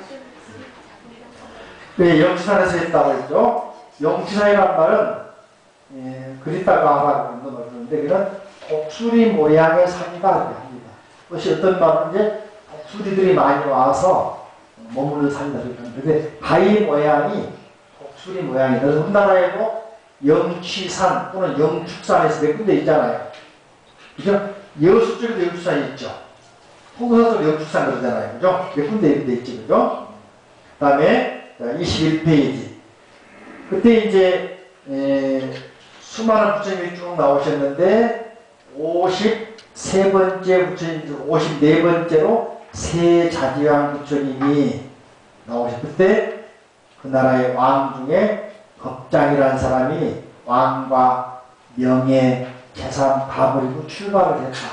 네, 영치산에서 했다고 했죠? 영치산이라는 말은 그리다가 하라고 넣어주는데 그는 독수리 모양의 산이다 이렇게 합니다. 그것이 어떤 말인지 독수리들이 많이 와서 머무는 산이다 이렇게 합니다. 근데 바위 모양이 독수리 모양이다. 그래서 우리나라에도 영취산 또는 영축산에서 몇 군데 있잖아요. 그죠? 여수 쪽에도 영축산이 있죠. 홍사도 영축산 그러잖아요. 그죠? 몇 군데 이런 데 있지. 그죠? 그 다음에 21페이지. 그때 이제 수많은 부처님이 쭉 나오셨는데 53번째 부처님, 54번째로 세자지왕 부처님이 나오셨을 때 그 나라의 왕 중에 법장이라는 사람이 왕과 명예, 재산 다 버리고 출발을 했다.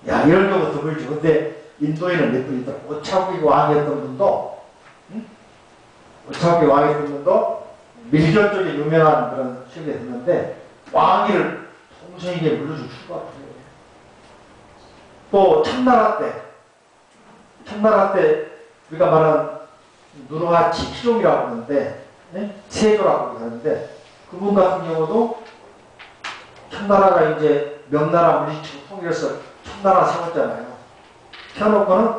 야, 이런 경우 드물죠. 근데 인도에는 몇 분 있더라. 오차국이 왕이었던 분도, 오차국이 왕이었던 분도 밀교 쪽에 유명한 그런 식이 됐는데 왕위를 통생에게 물려주고 출발을 해요. 또 청나라 때 우리가 말하는 누르하치 희종이라고 하는데 세조라고 하는데 그분 같은 경우도 청나라가 이제 명나라 물리치고 통일해서 청나라 세웠잖아요. 켜놓고는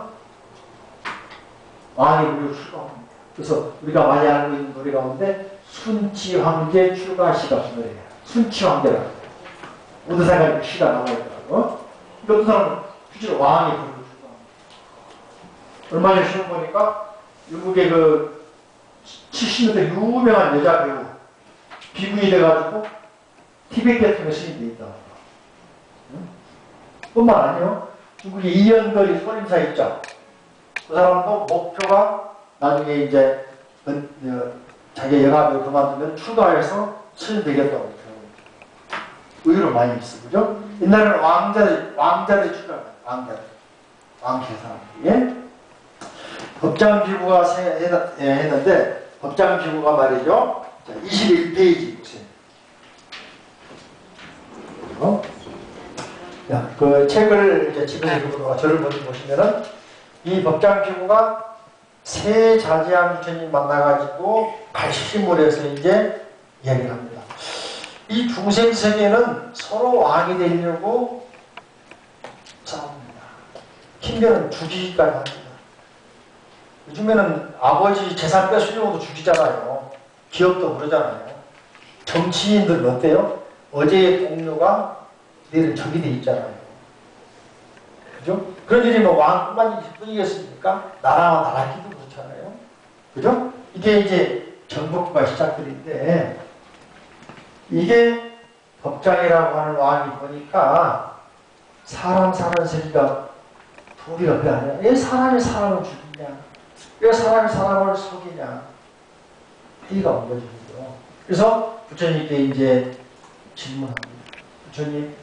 왕이 물려 출가합니다. 그래서 우리가 많이 알고 있는 노래 가운데 순치황제 출가시가 그 노래예요. 순치황제라고. 오드사가 시가 나와있더라고. 어떤 사람은 실제로 왕이 부르고 출가합니다. 얼마 전에 시험 보니까 영국의 그 70년대 유명한 여자 배우 비군이 돼가지고 티베트 대통령 스님이 돼 있다고. 뿐만 아니요. 중국의 이연걸이 소림사 있죠. 그 사람도 목표가 나중에 이제 자기 여가배우 그만두면 출가해서 스님 되겠다고 했어요. 의외로 많이 있어. 그죠? 옛날에는 왕자들이 출가해요. 왕계사람들이. 법장기구가 했는데, 법장기구가 말이죠. 자, 21페이지 보세요. 자, 그 책을 이제 집에서 읽어보다가 저를 먼저 보시면은, 이 법장기구가 세자지왕 부처님 만나가지고 발심을 해서 이제 이야기를 합니다. 이 중생 세계는 서로 왕이 되려고 싸웁니다. 힘들면 죽이기까지 합니다. 요즘에는 아버지 재산 뺏으려고도 죽이잖아요. 기업도 그러잖아요. 정치인들은 어때요? 어제의 동료가 내일은 적이 돼 있잖아요. 그죠? 그런 일이 뭐 왕뿐만 뿐이겠습니까? 나라와 나라끼도 그렇잖아요. 그죠? 이게 이제 정복과 시작들인데, 이게 법장이라고 하는 왕이 보니까 사람 사는 세계가 둘이 옆에 아니야. 왜 사람이 사람을 죽이냐? 왜 사람이 사람을 속이냐? 회의가 온 거죠. 그래서 부처님께 이제 질문합니다. 부처님,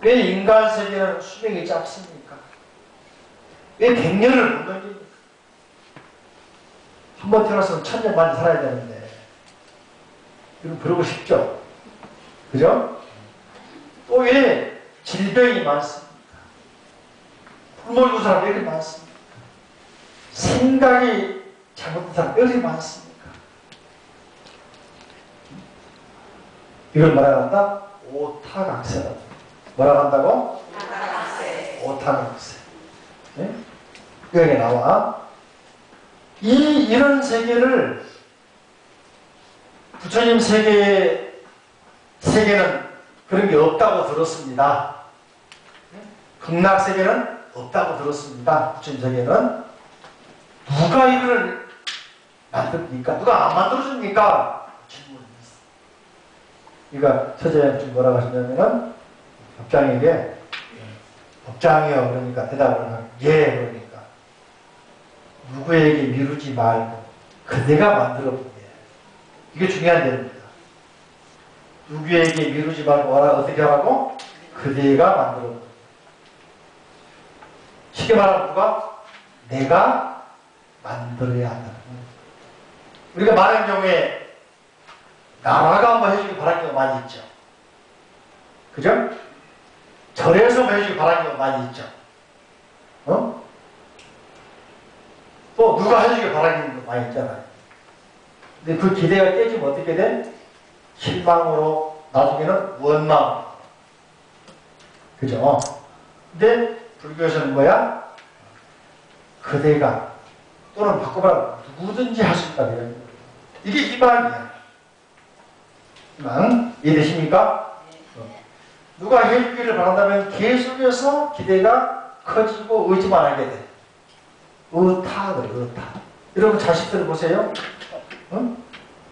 왜 인간 세계는 수명이 짧습니까? 왜 100년을 못 넘깁니까? 한 번 태어나서 1000년 만에 살아야 되는데. 이건 그러고 싶죠? 그죠? 또 왜 질병이 많습니까? 굶어 사람 왜 이렇게 많습니까? 생각이 잘못된 사람 왜 이렇게 많습니까? 이걸 뭐라 한다? 오타각세다. 뭐라 한다고? 오타각세. 네? 여기 나와. 이런 세계를 부처님 세계는 그런 게 없다고 들었습니다. 극락 세계는 없다고 들었습니다. 부처님 세계는. 누가 이걸 만듭니까? 누가 안 만들어줍니까? 그러니까 서재님 뭐라고 하시냐면은 법장에게 법장이요 그러니까 대답을 하고 예 그러니까 누구에게 미루지 말고 그대가 만들어 보게. 이게 중요한点입니다. 누구에게 미루지 말고 어떻게 하라고? 그대가 만들어 보게. 쉽게 말하면 누가? 내가 만들어야 한다. 우리가 많은 경우에 나라가 한번 해주길 바라는 경우가 많이 있죠. 그죠? 절에서 해주길 바라는 경우가 많이 있죠. 어? 또 누가 해주길 바라는 경우가 많이 있잖아요. 근데 그 기대가 깨지면 어떻게 돼? 실망으로 나중에는 원망. 그죠? 근데 불교에서는 뭐야? 그대가 또는 바꿔봐라 누구든지 할 수 있다. 이게 희망이야. 이해되십니까? 누가 해주기를 바란다면 계속해서 기대가 커지고 의지만 하게 돼. 의타 그래, 의타. 여러분 자식들 보세요. 어?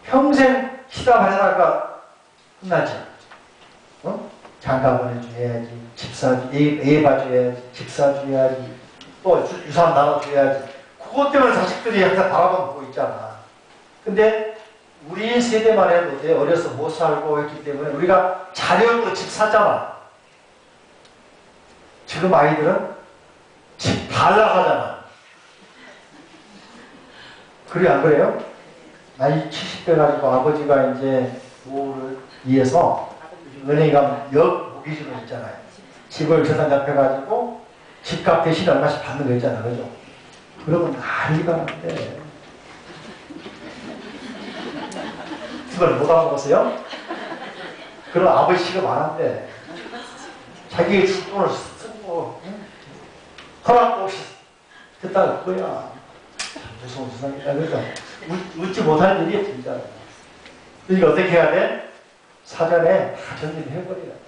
평생 시다 바라다가 끝나지. 어? 장가 보내줘야지, 집 사줘야지, 애 봐줘야지, 집 사줘야지, 또 유산 나눠줘야지. 그것 때문에 자식들이 항상 바라보고 있잖아. 근데 우리 세대만 해도 돼. 어려서 못 살고 했기 때문에 우리가 자녀도 집 사잖아. 지금 아이들은 집 달라고 하잖아. 그래 안 그래요? 나이 70대 가지고 아버지가 이제 노후를 위해서 은행에 가면 무기지로 있잖아요. 집을 재산 잡혀가지고 집값 대신 얼마씩 받는 거 있잖아. 그죠? 그러면 난리가 난대. 그걸 못 알아보세요? 그런 아버지가 많은데 자기의 돈을 쓰고 허락도 없이 됐다 그거야. 무서운 세상이다. 그러니까 웃지 못할 일이 진짜. 그러니까 어떻게 해야 돼? 사전에 다 정리를 해버려야 돼.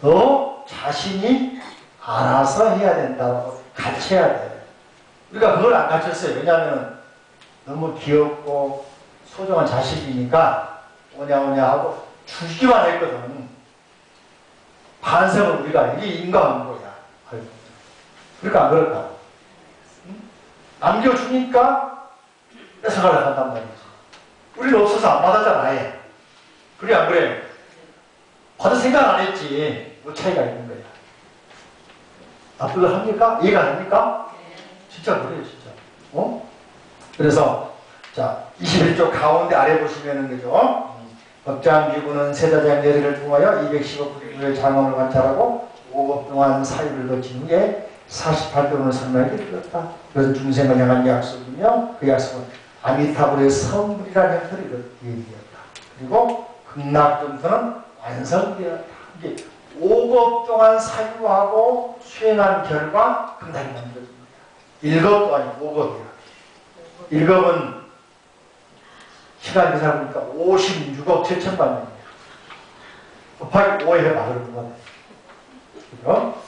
너 자신이 알아서 해야 된다고 가르쳐야 돼. 우리가 그걸 안 가르쳤어요. 왜냐하면 너무 귀엽고 소중한 자식이니까 오냐 하고 주기만 했거든. 반성은 우리가 이게 인과응보야. 그러니까 안 그럴까? 남겨주니까 뺏어가려고 한단 말이지. 우리는 없어서 안 받았잖아. 아예. 그래 안 그래? 받을 생각 안 했지. 뭐 차이가 있는 거야. 나쁘게 합니까? 이해가 됩니까? 진짜 그래요 진짜. 어? 그래서 자 21쪽 가운데 아래 보시면은 그죠? 법장비구는 세자장 내리를 통하여 215구의 장엄을 관찰하고 5급 동안 사유를 거친 후에 48도를 설명하게 되었다. 그래서 중생을 향한 약속이며 그 약속은 아미타불의 성불이라는 형태를 얘기했다. 그리고 극락점수는 완성되었다. 이게 5급 동안 사유하고 수행한 결과 극락이 만들어집니다. 1급도 아니고 5급이야. 1급은 시간 계산 보니까 56억 7천만 년이에요. 곱하기 5에 막을 거네. 그죠?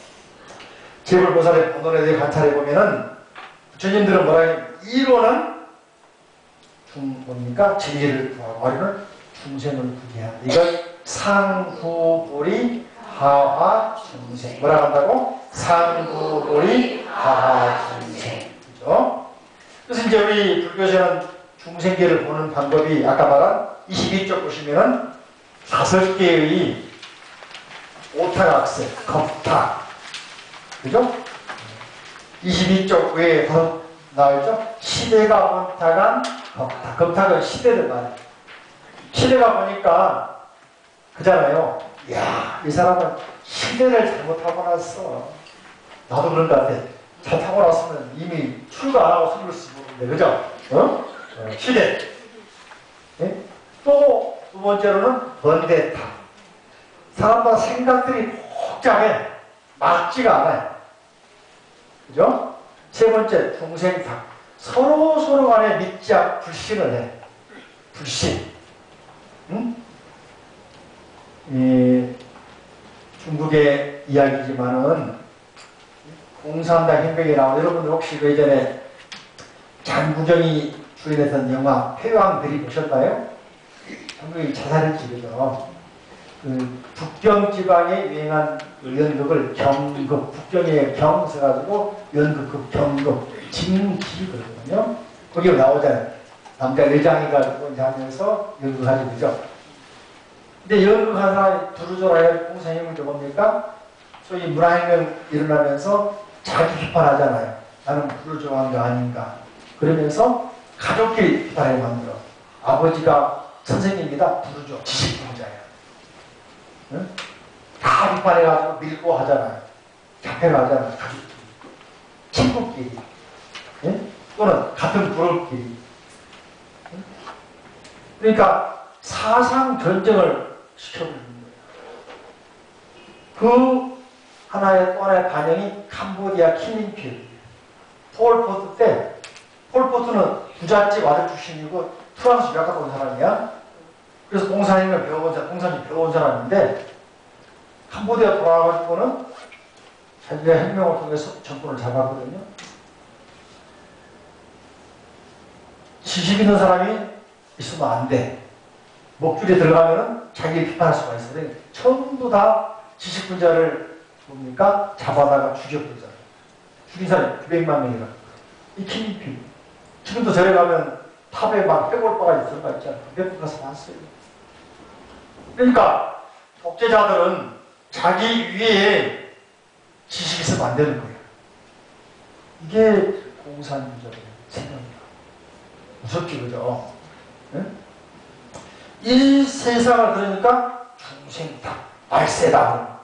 제불보살의 본론에 대해 관찰해보면은 부처님들은 뭐라 해요? 이론은 뭡니까? 진리를 구하고 와리는 중생을 구게 한다. 이걸 상구보리 하화 중생. 뭐라 한다고? 상구보리 하화 중생. 그죠? 그래서 이제 우리 불교에서는 중생계를 보는 방법이 아까 말한 22쪽 보시면은 5개의 오타각세, 겁탁. 그죠? 22쪽 외에 더 나와있죠? 시대가 번탁한 겁탁. 겁탁은 시대를 말해요. 시대가 보니까 그잖아요. 이야, 이 사람은 시대를 잘못 타고났어. 나도 그런 것 같아. 잘 타고났으면 이미 출가 안 하고 숨을 쓰고 있는데, 그죠? 시대. 네? 또 두 번째로는 번대타. 사람마다 생각들이 복잡해. 맞지가 않아요. 그죠? 세 번째, 중생탁. 서로 간에 믿지 않고 불신을 해. 불신. 응? 중국의 이야기지만은 공산당 혁명이 나온 여러분들 혹시 그 예전에 장구정이 주연했던 영화 패왕들이 보셨나요? 장구정이 자살했지, 그죠? 그 북경 지방에 유행한 연극을 경극, 북경에 경 써가지고 연극, 그 경극, 진기거든요. 거기 나오잖아요. 남자 의장이가지고 이제 하면서 연극하지, 그죠? 근데 연극한 사람이 두루조라야 공산혁명이 뭡니까? 소위 문화혁명 일어나면서 자기 비판하잖아요. 나는 부르주아한 거 아닌가. 그러면서 가족끼리 비판하게 만들어. 아버지가 선생님이다. 부르주아. 지식분자예요. 응? 다 비판해가지고 밀고 하잖아요. 잡혀가잖아요. 가족끼리. 친구끼리. 응? 또는 같은 그룹끼리. 응? 그러니까 사상 전쟁을 시켜버리는 거예요. 그 하나의 또 하나의 반영이 캄보디아 킬링필. 폴포트 때, 폴포트는 부잣집 아들 출신이고 프랑스 유학 갔다 온 사람이야. 그래서 공산이 배워온 사람인데 캄보디아 돌아와가지고는 자기가 혁명을 통해서 정권을 잡았거든요. 지식 있는 사람이 있으면 안 돼. 목줄에 들어가면은 자기를 비판할 수가 있어요. 전부 다 지식분자를 뭡니까? 잡아다가 죽여버리잖아요. 죽인 사람이 900만 명이라. 이 킬링필. 지금도 저래 가면 탑에 막 해골바가 들어가 있잖아요. 몇 분 가서 봤어요. 그러니까 독재자들은 자기 위에 지식이 있으면 안 되는 거예요. 이게 공산주의자들의 생각입니다. 무섭지, 그죠? 네? 이 세상을 그러니까 중생탁, 말세다.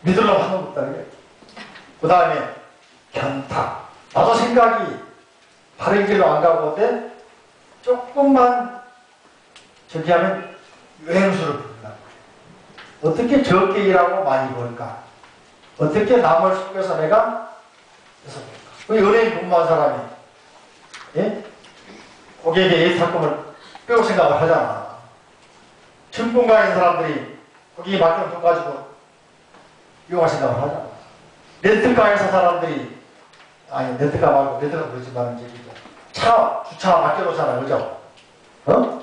믿으려고 하는 것다. 그 다음에 견탁. 나도 생각이 바른 길로 안 가고 어때? 조금만 저기 하면 외행수를 부른다. 어떻게 적게 일하고 많이 벌까? 어떻게 남을 속여서 내가 그래서 은행에 근무한 사람이 예? 고객의 예탁금을 빼고 생각을 하잖아. 증권가에 있는 사람들이 거기에 맡기는 돈 가지고 이용할 생각을 하잖아. 렌트카에서 사람들이 아니 렌트카 말고 렌트카 그러지만 이제 주차 맡겨놓잖아, 그죠? 어?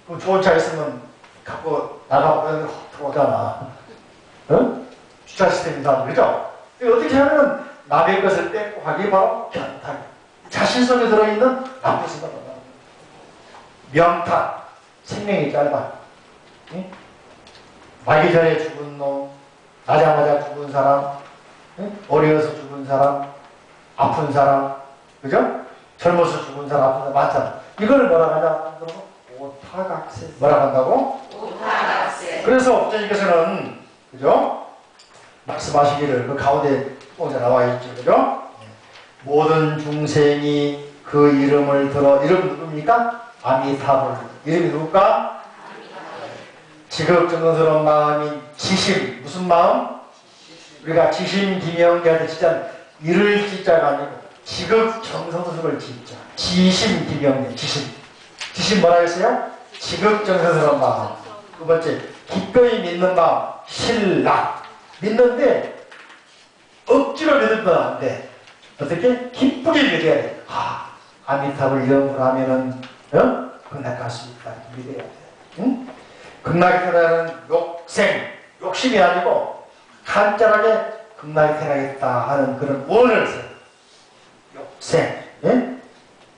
그럼 좋은 차 있으면 갖고 나가고 들어오잖아. 어? 주차 시스템이다, 그죠? 어떻게 하면 남의 것을 뺏고 하기 바로 견탁. 자신 속에 들어있는 나쁜 생각을 한다. 명탁. 생명이 짧아. 응? 말기 전에 죽은 놈, 나자마자 죽은 사람, 응? 어려서 죽은 사람, 아픈 사람, 그죠? 젊어서 죽은 사람, 아픈 사람 많잖아. 이걸 뭐라 하냐? 오타각세. 뭐라 한다고? 오타각세. 그래서 업자님께서는, 그죠? 말씀하시기를, 그 가운데 통자 나와 있죠, 그죠? 모든 중생이 그 이름을 들어, 이름 누굽니까? 아미타불. 이름이 누굴까? 지극정성스러운 마음이 지심. 무슨 마음? 우리가 지심 기명기한테 진짜 이를 지자가 아니고 지극정성스러울 지자. 지심 기명기. 지심. 지심 뭐라 했어요? 지극정성스러운 마음. 두 번째, 기꺼이 믿는 마음. 신락. 믿는데 억지로 믿으면 안 돼. 어떻게? 기쁘게 믿어야 돼. 아미타불 연구를 하면은 극락 갈 수 있다. 믿어야 돼. 응? 극락에 태어나는 욕생, 욕심이 아니고 간절하게 극락에 태어나겠다 하는 그런 원을 써요. 욕생. 예?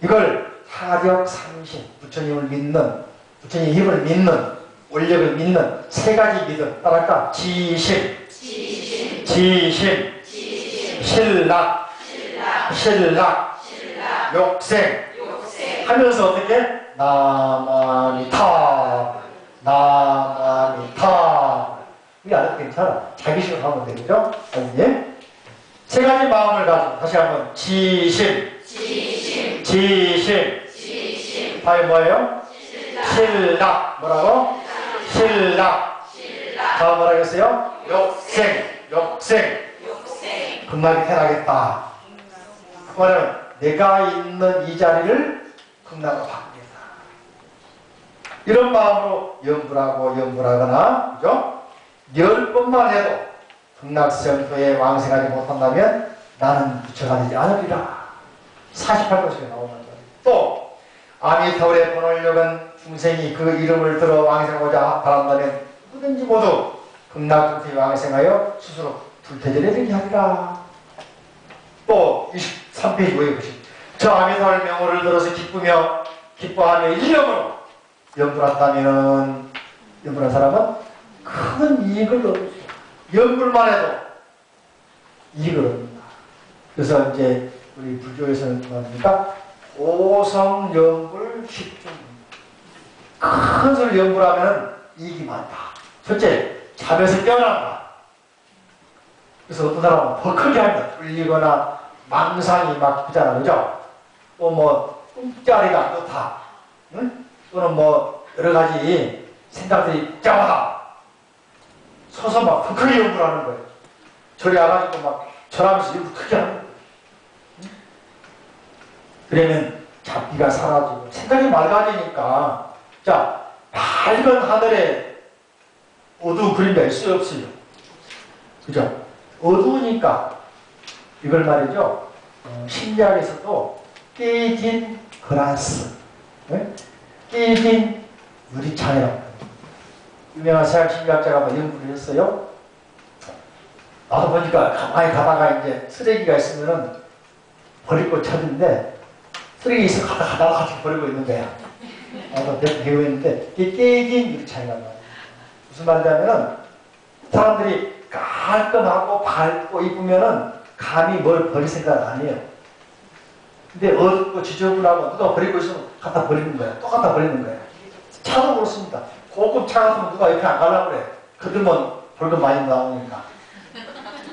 이걸 사력상신, 부처님을 믿는, 부처님 힘을 믿는, 원력을 믿는 세 가지 믿음. 따라할까? 지심, 신락, 욕생 하면서 어떻게? 나마니타, 나마니타. 이게 안 해도 괜찮아. 자기 식으로 하면 되겠죠? 아니? 세 가지 마음을 가지고 다시 한번 지심. 다음에 뭐예요? 신락. 뭐라고? 신락. 다음 뭐라 했어요? 욕생. 극락이 태어나겠다. 그 말은 내가 있는 이 자리를 극락으로 바꾸겠다. 이런 마음으로 염불하거나, 그죠? 10번만 해도 극락성토에 왕생하지 못한다면 나는 부처가 되지 않으리라. 48번씩에 나오는 거예요. 또 아미타불의 본원력은 중생이 그 이름을 들어 왕생하고자 바란다면 누구든지 모두 극락성토에 왕생하여 스스로 불태전에 되게 하리라. 또 23페이지 보여 보십시오. 저 아미타불 명호를 들어서 기뻐하며 일념으로 염불한다면, 염불한 사람은 큰 이익을 얻습니다. 염불만 해도 이익을 얻는다. 그래서 이제 우리 불교에서는 뭐합니까? 오성염불 십중. 큰 소리를 염불하면 이익이 많다. 첫째, 잠에서 깨어난다. 그래서 어떤 사람은 더 크게 합니다. 졸리거나 망상이 막 그잖아, 그죠? 또 뭐 꿈자리가 안 좋다, 응? 또는 뭐 여러 가지 생각들이 복잡하다. 서서 막 더 크게 염불하는 거예요. 저리 와가지고 막 절하면서 염불 크게 하는 거예요. 응? 그러면 잡기가 사라지고 생각이 맑아지니까, 자, 밝은 하늘에 어두운 그림자 있을 수 없어요. 그죠? 어두우니까 이걸 말이죠. 심리학에서도 깨진 그라스, 네? 깨진 유리창이라고 합니다. 유명한 서양 심리학자가 뭐 연구를 했어요. 나도 보니까 가만히 가다가 이제 쓰레기가 있으면은 버릴 거 찾는데 쓰레기 있어 가다가 같이 버리고 있는 거야. 나도 배우했는데 이게 깨진 유리창이라고 합니다. 무슨 말이냐면은 사람들이 깔끔하고 밝고 이쁘면은 감히 뭘 버릴 생각 안 해요. 근데 어둡고 지저분하고 누가 버리고 있으면 갖다 버리는 거야. 또 갖다 버리는 거야. 차도 그렇습니다. 고급 차 같으면 누가 이렇게 안 가려고 그래. 그들만 벌금 많이 나오니까.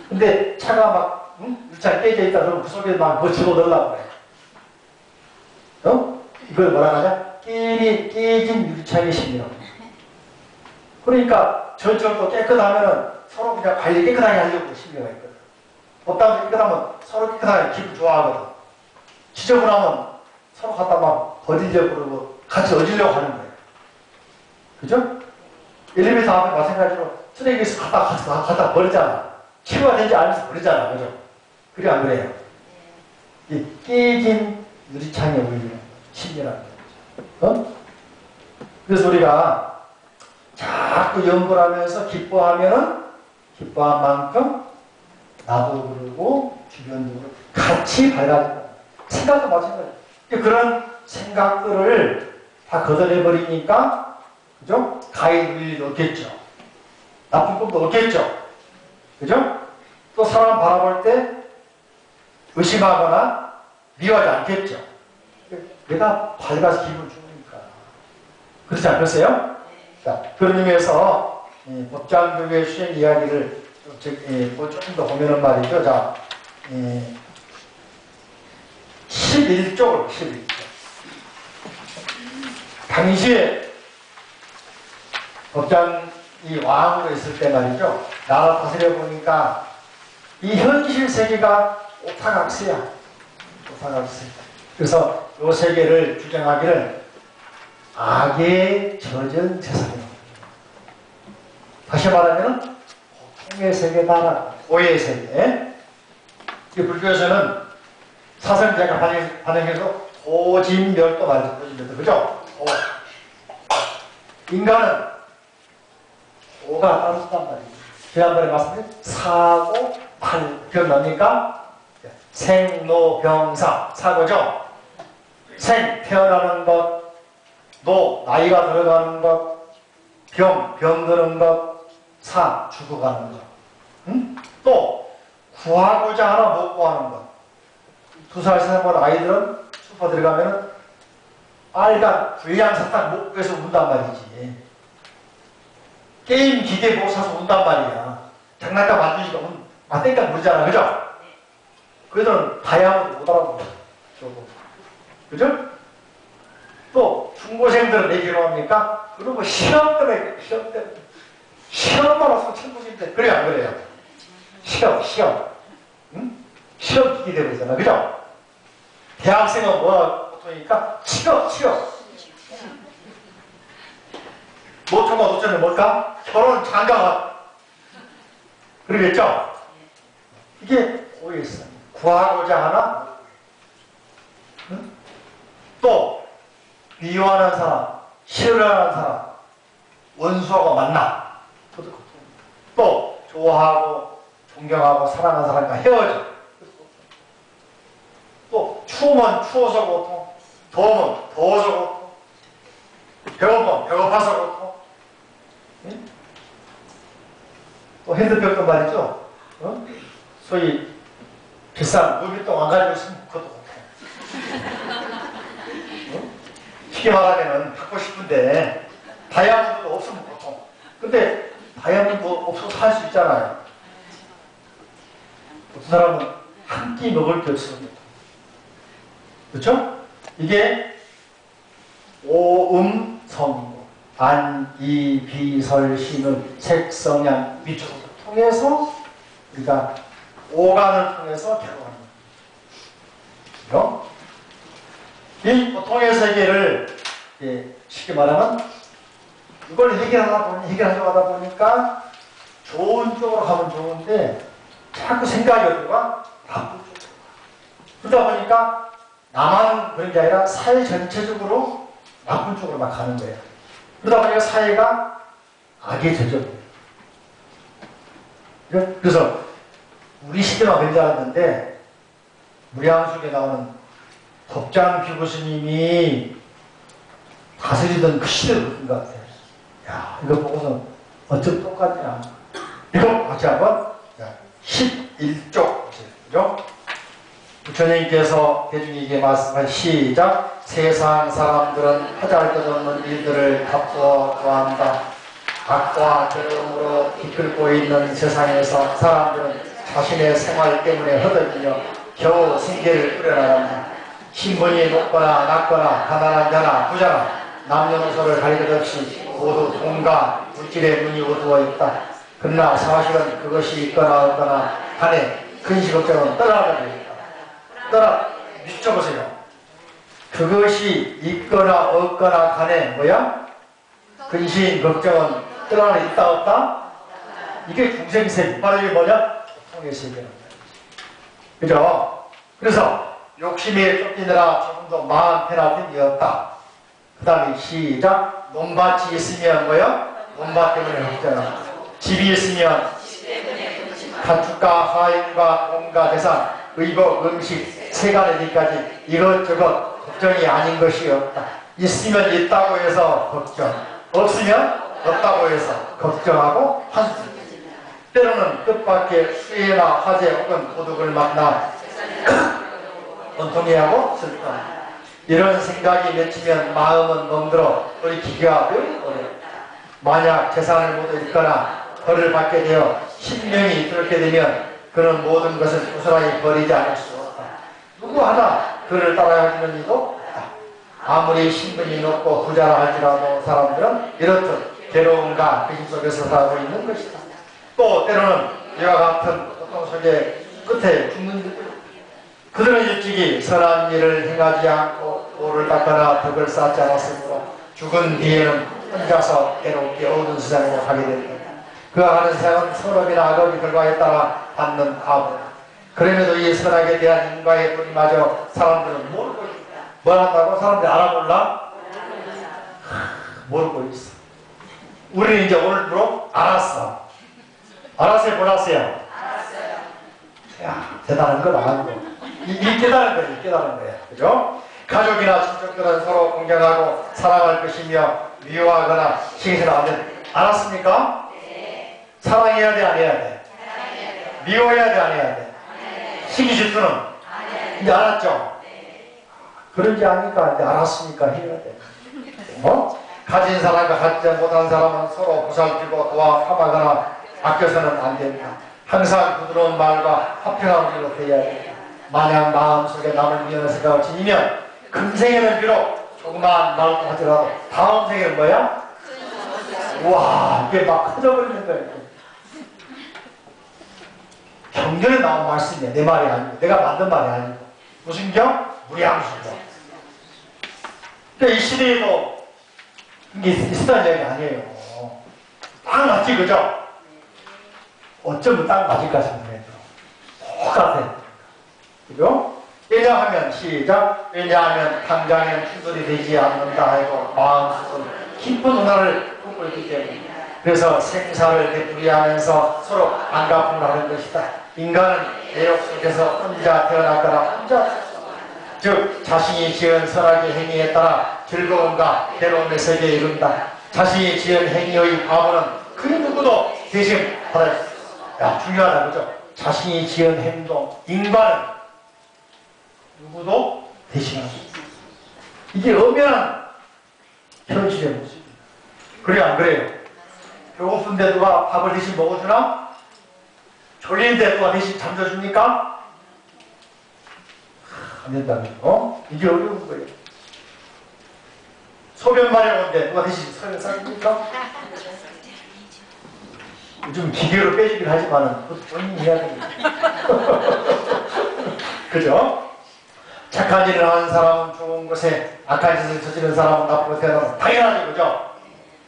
근데 차가 막 유리창 깨져 있다 그러면 그 속에 막 뭐 집어넣으려고 그래. 어? 이걸 뭐라 하냐? 깨진 유리창의 심리라고. 그러니까 저쪽도 깨끗하면은 서로 그냥 관리 깨끗하게 하려고 심리가 있거든. 법당도 깨끗하면 서로 깨끗하게 기분 좋아하거든. 지저분하면 서로 갖다 막 버리려고 그러고 같이 어지려고 하는 거예요. 그죠? 엘리베이터 앞에 마찬가지로 쓰레기에서 갖다 버리잖아. 치료가 되지 않으면서 버리잖아. 그죠? 그래 안 그래요? 이 깨진 유리창에 올리는 심리라는 거죠. 어? 그래서 우리가 자꾸 염불하면서 기뻐하면은 기뻐한 만큼 나도 그러고 주변도 그러고 같이 밝아진다. 생각도 마찬가지예요. 그런 생각들을 다 걷어내버리니까, 그죠? 가히 누릴 일도 없겠죠. 나쁜 꿈도 없겠죠. 그죠? 또 사람 바라볼 때 의심하거나 미워하지 않겠죠. 내가 밝아서 기분 좋으니까. 그렇지 않겠어요? 자, 그런 의미에서 법장교계 수행 이야기를 조금 더 보면은 말이죠. 자, 11쪽을 11쪽. 당시에 법장이 왕으로 있을 때 말이죠. 나라 다스려 보니까 이 현실 세계가 오타각시야. 오타각시. 그래서 이 세계를 주장하기를 악의 젖은 세상이다. 다시 말하면 고통의 세계다. 오해의 세계. 이 불교에서는 사성제가 반영해서 고진멸도 말이죠. 고진멸도. 그죠? 인간은 오가 따로 쓴단 말이에요. 지난번에 말씀드린 사고, 기억납니까? 생로병사, 사고죠? 생, 태어나는 것, 노, 나이가 들어가는 것, 병드는 것, 사, 죽어가는 것. 응? 또 구하고자 하나 못 구하는 것. 2살, 3살 아이들은 슈퍼 들어가면은 빨간 불량사탕 못 구해서 운단 말이지. 게임 기계 못 사서 운단 말이야. 장난감 만드니까 맞다니까 모르잖아. 그죠? 그들은 다이아몬드 못 알아보고. 그죠? 또 중고생들은 내 기록합니까? 그리고 시험 때문에 시험만 없으면 천국인데 그래 안 그래요? 시험 응? 시험 기기 되고 있잖아. 그죠? 대학생은 뭐라 보통이니까 취업 모초가 도전은 뭘까? 결혼 장가가 그러겠죠? 이게 오해있어. 구하고자 하나 응? 또 미워하는 사람, 싫어하는 사람, 원수하고 만나. 또 좋아하고 존경하고 사랑하는 사람과 헤어져. 또 추우면 추워서 고통, 더우면 더워서 고통, 배고프면 배고파서 고통. 응? 또 핸드백도 말이죠. 어? 소위 비싼 루비통 안 가지고 있으면 그것도 고통. 쉽게 말하면 갖고 싶은데 다이아몬드도 없으면 보통. 근데 다이아몬드 없어서 살 수 있잖아요. 어떤 사람은 한 끼 먹을 게 없으면 보통. 그렇죠? 이게 오음성 안, 이, 비, 설, 신은 색, 성향, 미초를 통해서 우리가 오간을 통해서 결혼하는 거예요. 이 보통의 세계를 쉽게 말하면 이걸 해결하다 보니까 좋은 쪽으로 가면 좋은데 자꾸 생각이 어디가 나쁜 쪽으로. 그러다 보니까 나만 그런 게 아니라 사회 전체적으로 나쁜 쪽으로 막 가는 거예요. 그러다 보니까 사회가 악에 젖어버려요. 그래서 우리 시대만 괜찮았는데 무량숙에 나오는 법장 비구스님이 다스리던 그 시대를 그런 것 같아요. 야, 이거 보고서 어쩜 똑같냐. 이거 같이 한번 11쪽 보세요. 부처님께서 대중에게 말씀한 시작. 세상 사람들은 하잘것없는 일들을 바쁘어 좋아한다. 악과 괴로움으로 이끌고 있는 세상에서 사람들은 자신의 생활 때문에 허덕이며 겨우 생계를 꾸려나간다. 신분이 높거나 낮거나 가난한 자나 부자나 남녀노소를 가릴 것 없이 모두 돈과 물질의 눈이 어두워 있다. 그러나 사실은 그것이 있거나 없거나 간에 근시 걱정은 떠나가고 있다. 미쳐보세요. 그것이 있거나 없거나 간에 뭐야? 근심 걱정은 떠나가 있다 없다? 이게 중생세계. 바로 이게 뭐냐? 통의 세계는. 그죠? 그래서 욕심에 쫓기느라 조금도 마음 편할 틈이 없다. 그 다음에 시작. 논밭이 있으면 뭐요? 논밭 때문에 걱정하고, 집이 있으면 가축과 하인과 온갖 재산, 의복, 음식, 세간에까지 이것저것 걱정이 아닌 것이 없다. 있으면 있다고 해서 걱정, 없으면 없다고 해서 걱정하고 한숨. 때로는 뜻밖의 수해나 화재 혹은 도둑을 만나 원통해하고 슬픔. 이런 생각이 맺히면 마음은 멍들어 돌이키기가 어렵다. 만약 재산을 모두 잃거나 벌을 받게 되어 신명이 들게 되면 그런 모든 것을 고스란히 버리지 않을 수 없다. 누구 하나 그를 따라가기는 이도 없다. 아무리 신분이 높고 부자라 할지라도 사람들은 이렇듯 괴로움과 근심 속에서 살고 있는 것이다. 또 때로는 이와 같은 고통 속에 끝에 죽는 그들은 일찍이 선한 일을 행하지 않고 오를 닦거나 덕을 쌓지 않았으므로 죽은 뒤에는 혼자서 괴롭게 어두운 세상으로 가게 된다. 그가 가는 세상은 선업이나 악업의 결과에 따라 받는 값. 그럼에도 이 선악에 대한 인과의 뿌리마저 사람들은 모르고 있다. 뭘 한다고? 사람들이 알아볼라? 모르고 있어. 우리는 이제 오늘부로 알았어. 알았어요? 몰랐어요? 알았어요. 야, 대단한 거 나가는 거. 이 깨달은 거예요. 깨달은 거예요. 그죠? 가족이나 친척들은 서로 공경하고 사랑할 것이며 미워하거나 시기해서는 안 돼. 알았습니까? 네. 사랑해야 돼, 안 해야 돼? 사랑해야 돼요. 미워해야 돼, 안 해야 돼? 시기 질투는? 이제 알았죠? 그런지 아니까 이제 알았으니까 해야 돼. 가진 사람과 갖지 못한 사람은 서로 보살피고 도와 함하거나 아껴서는 안 된다. 항상 부드러운 말과 화평한 길로 대해야 된다. 만약 마음속에 남을 미워하는 생각을 지니면 금생에는 비록 조그마한 말도 하더라도 다음 생에는 뭐야? 우와, 이게 막 커져버리는 거야. 경전에 나온 말씀이야. 내 말이 아니고 내가 만든 말이 아니고. 무슨 경? 무량수경. 그러니까 이 시대에도 이게 있었다는 얘기 아니에요. 딱 맞지, 그죠? 어쩌면 딱 맞을까 싶네요. 똑같아요. 그죠? 왜냐하면, 시작. 왜냐하면 당장에는 충돌이 되지 않는다 해도 마음속은 깊은 은하를 품고 있기 때문에. 그래서 생사를 되풀이하면서 서로 안갚음을 하는 것이다. 인간은 애욕 속에서 혼자 태어났거나 혼자, 즉 자신이 지은 선악의 행위에 따라 즐거움과 괴로움의 세계에 이른다. 자신이 지은 행위의 과보는 그 누구도 대신 받아야 돼. 야, 중요하다, 그죠? 자신이 지은 행동, 인간은 누구도 대신할 수 있다. 이게 엄연한 현실의 모습입니다. 그래요, 안 그래요? 배고픈데 누가 밥을 대신 먹어주나? 졸린데 누가 대신 잠자줍니까? 안 된다면, 이게 어려운 거예요. 소변 마려운데 누가 대신 소변 싸줍니까? 요즘 기계로 빼주긴 하지만은 그것도 본인이 해야 됩니다. 그죠? 착한 일을 하는 사람은 좋은 곳에, 악한 짓을 저지른 사람은 나쁘고 태어나는 당연하죠, 그죠?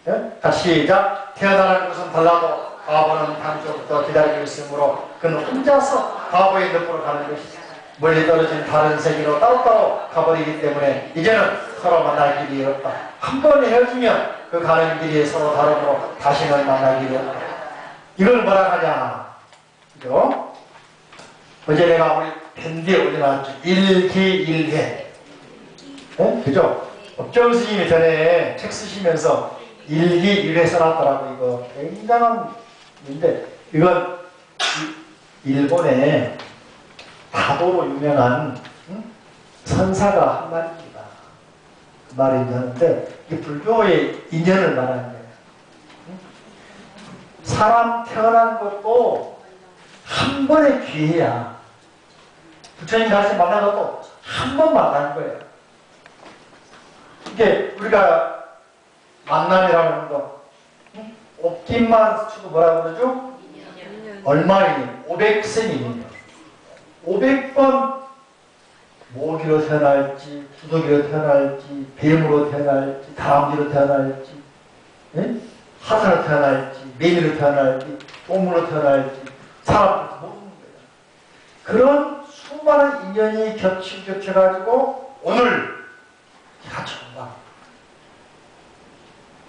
예? 자, 시작. 태어나는 곳은 달라도 과보는 당초부터 기다리고 있으므로 그는 혼자서 과보의 늪으로 가는 것이다. 멀리 떨어진 다른 세계로 따로따로 가버리기 때문에 이제는 서로 만날 길이 없다. 한 번 헤어지면 그 가는 길이 서로 다르므로 다시는 만날 길이 없다. 이걸 뭐라 하냐? 그죠? 어제 내가 우리 밴드에 올려놨죠. 일기일회. 네? 그죠? 법정 스님이 전에 책 쓰시면서 일기일회 써놨더라고. 이거 굉장한 인데, 이건 일본의 다도로 유명한 선사가 한 말입니다. 그 말이 있는데, 이게 불교의 인연을 말하는 거예요. 사람 태어난 것도 한 번의 기회야. 부처님 다시 만난 것도 한 번 만난 거예요. 이게 우리가 만남이라는 거, 옵김만 수도 뭐라고 그러죠? 얼마이니? 500생이니 500번 모기로 태어날지, 두더기로 태어날지, 뱀으로 태어날지, 다람쥐로 태어날지, 하사로 태어날지, 매미로 태어날지, 동물로 태어날지, 사람으로 모르는 거예요. 그런 수많은 인연이 겹쳐가지고 오늘 같이 온다.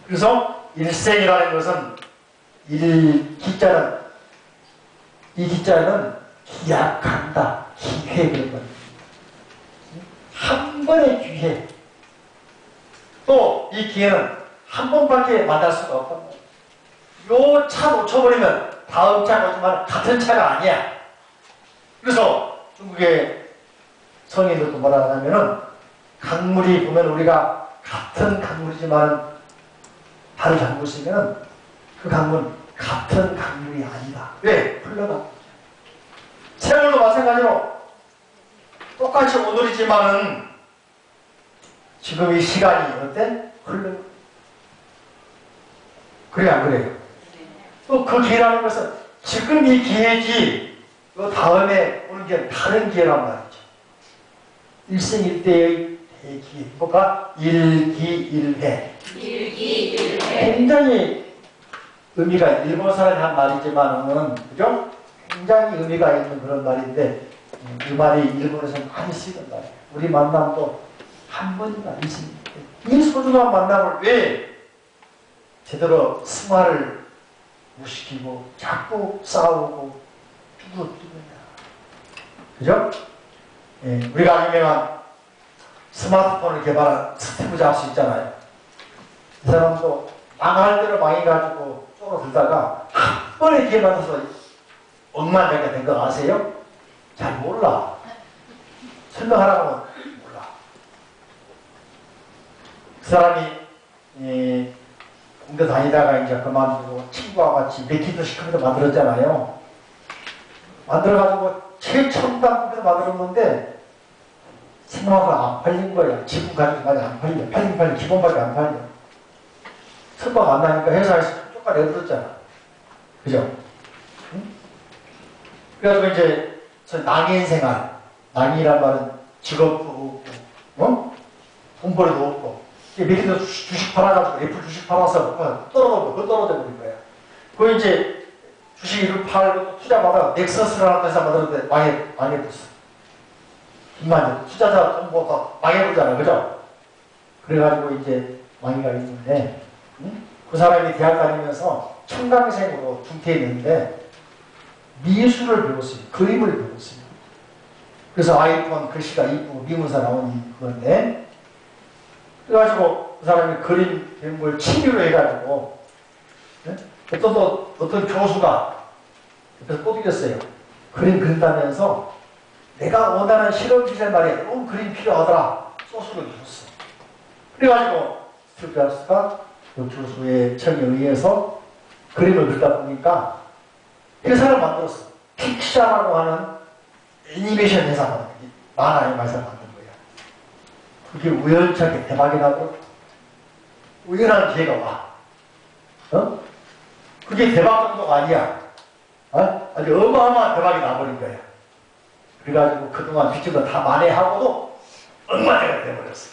그래서 일생이라는 것은 기자는, 이 기자는 기약한다, 기회 그런 겁니다. 한 번의 기회. 또 이 기회는 한 번밖에 만날 수가 없단 말이에요. 요 차 놓쳐버리면 다음 차가 오지만 같은 차가 아니야. 그래서 중국의 성인들도 뭐라 하냐면은, 강물이 보면 우리가 같은 강물이지만 다른 강물이 있으면 그 강물은 같은 강물이 아니다. 왜? 흘러가. 세월도 마찬가지로 똑같이 오늘이지만은 지금 이 시간이 어때? 흘러. 그래, 안 그래요? 또 그 기회라는 것은 지금 이 기회지, 그 다음에 오는 게 다른 기회란 말이죠. 일생일대의 대기회. 뭐가? 일기일회. 굉장히 의미가, 일본 사람이 한 말이지만은, 그죠? 굉장히 의미가 있는 그런 말인데, 이 말이 일본에서 많이 쓰이는 말이에요. 우리 만남도 한 번이나 있습니다. 이 소중한 만남을 왜 제대로 승화를 무시키고 자꾸 싸우고 두고 뜨느냐. 그죠? 예, 우리가 유명한 스마트폰을 개발한 스티브 잡스 있잖아요. 이 사람도 망할 대로 망해가지고 쫄아들다가 한 번에 기회 받아서 억만장자 된 거 아세요? 잘 몰라. 설명하라고 하면 몰라. 그 사람이 군대 다니다가 이제 그만두고 친구와 같이 맥키토시 컴퓨터 만들었잖아요. 만들어가지고 최첨단 컴퓨터 만들었는데 생각보다 안 팔린 거야. 지금 가지고 많이 안 팔려. 팔린 기본밖에 안 팔려. 성과가 안 나니까 회사에서 쪼까 내버렸잖아. 그죠? 응? 그래가지고 이제 낭인 생활. 낭인이란 말은 직업도 없고, 돈벌이도 없고. 미리도 주식 팔아가지고 애플 주식 팔아서 떨어져 버린 거야. 그 이제 주식을 팔고 투자받아가 넥서스라는 회사 만들었는데 망해버렸어. 빚만 투자자 돈 모아서 망해버리잖아. 그죠? 그래가지고 이제 망해가 있는데, 그 사람이 대학 다니면서 청강생으로 중퇴했는데 미술을 배웠어요. 그림을 배웠어요. 그래서 아이폰 글씨가 이쁘고 미문사 나온 그건데, 그래가지고 그 사람이 그림 배운 걸 취미로 해가지고 어떤 교수가 옆에서 꼬드겼어요. 그림 그린다면서 내가 원하는 실험실에 말이야. 너무 그림 필요하더라. 소스를 줬어. 그래가지고 스티브 잡스가 그 교수의 청에 의해서 그림을 그리다 보니까 회사를 만들었어. 픽샤라고 하는 애니메이션 회사가 만화의 회사 만든 거야. 그게 우연찮게 대박이 나고 우연한 기회가 와. 그게 대박 정도가 아니야. 아주 어마어마한 대박이 나버린 거야. 그래가지고 그동안 빚진 거 다 만회하고도 엉망이가 돼버렸어.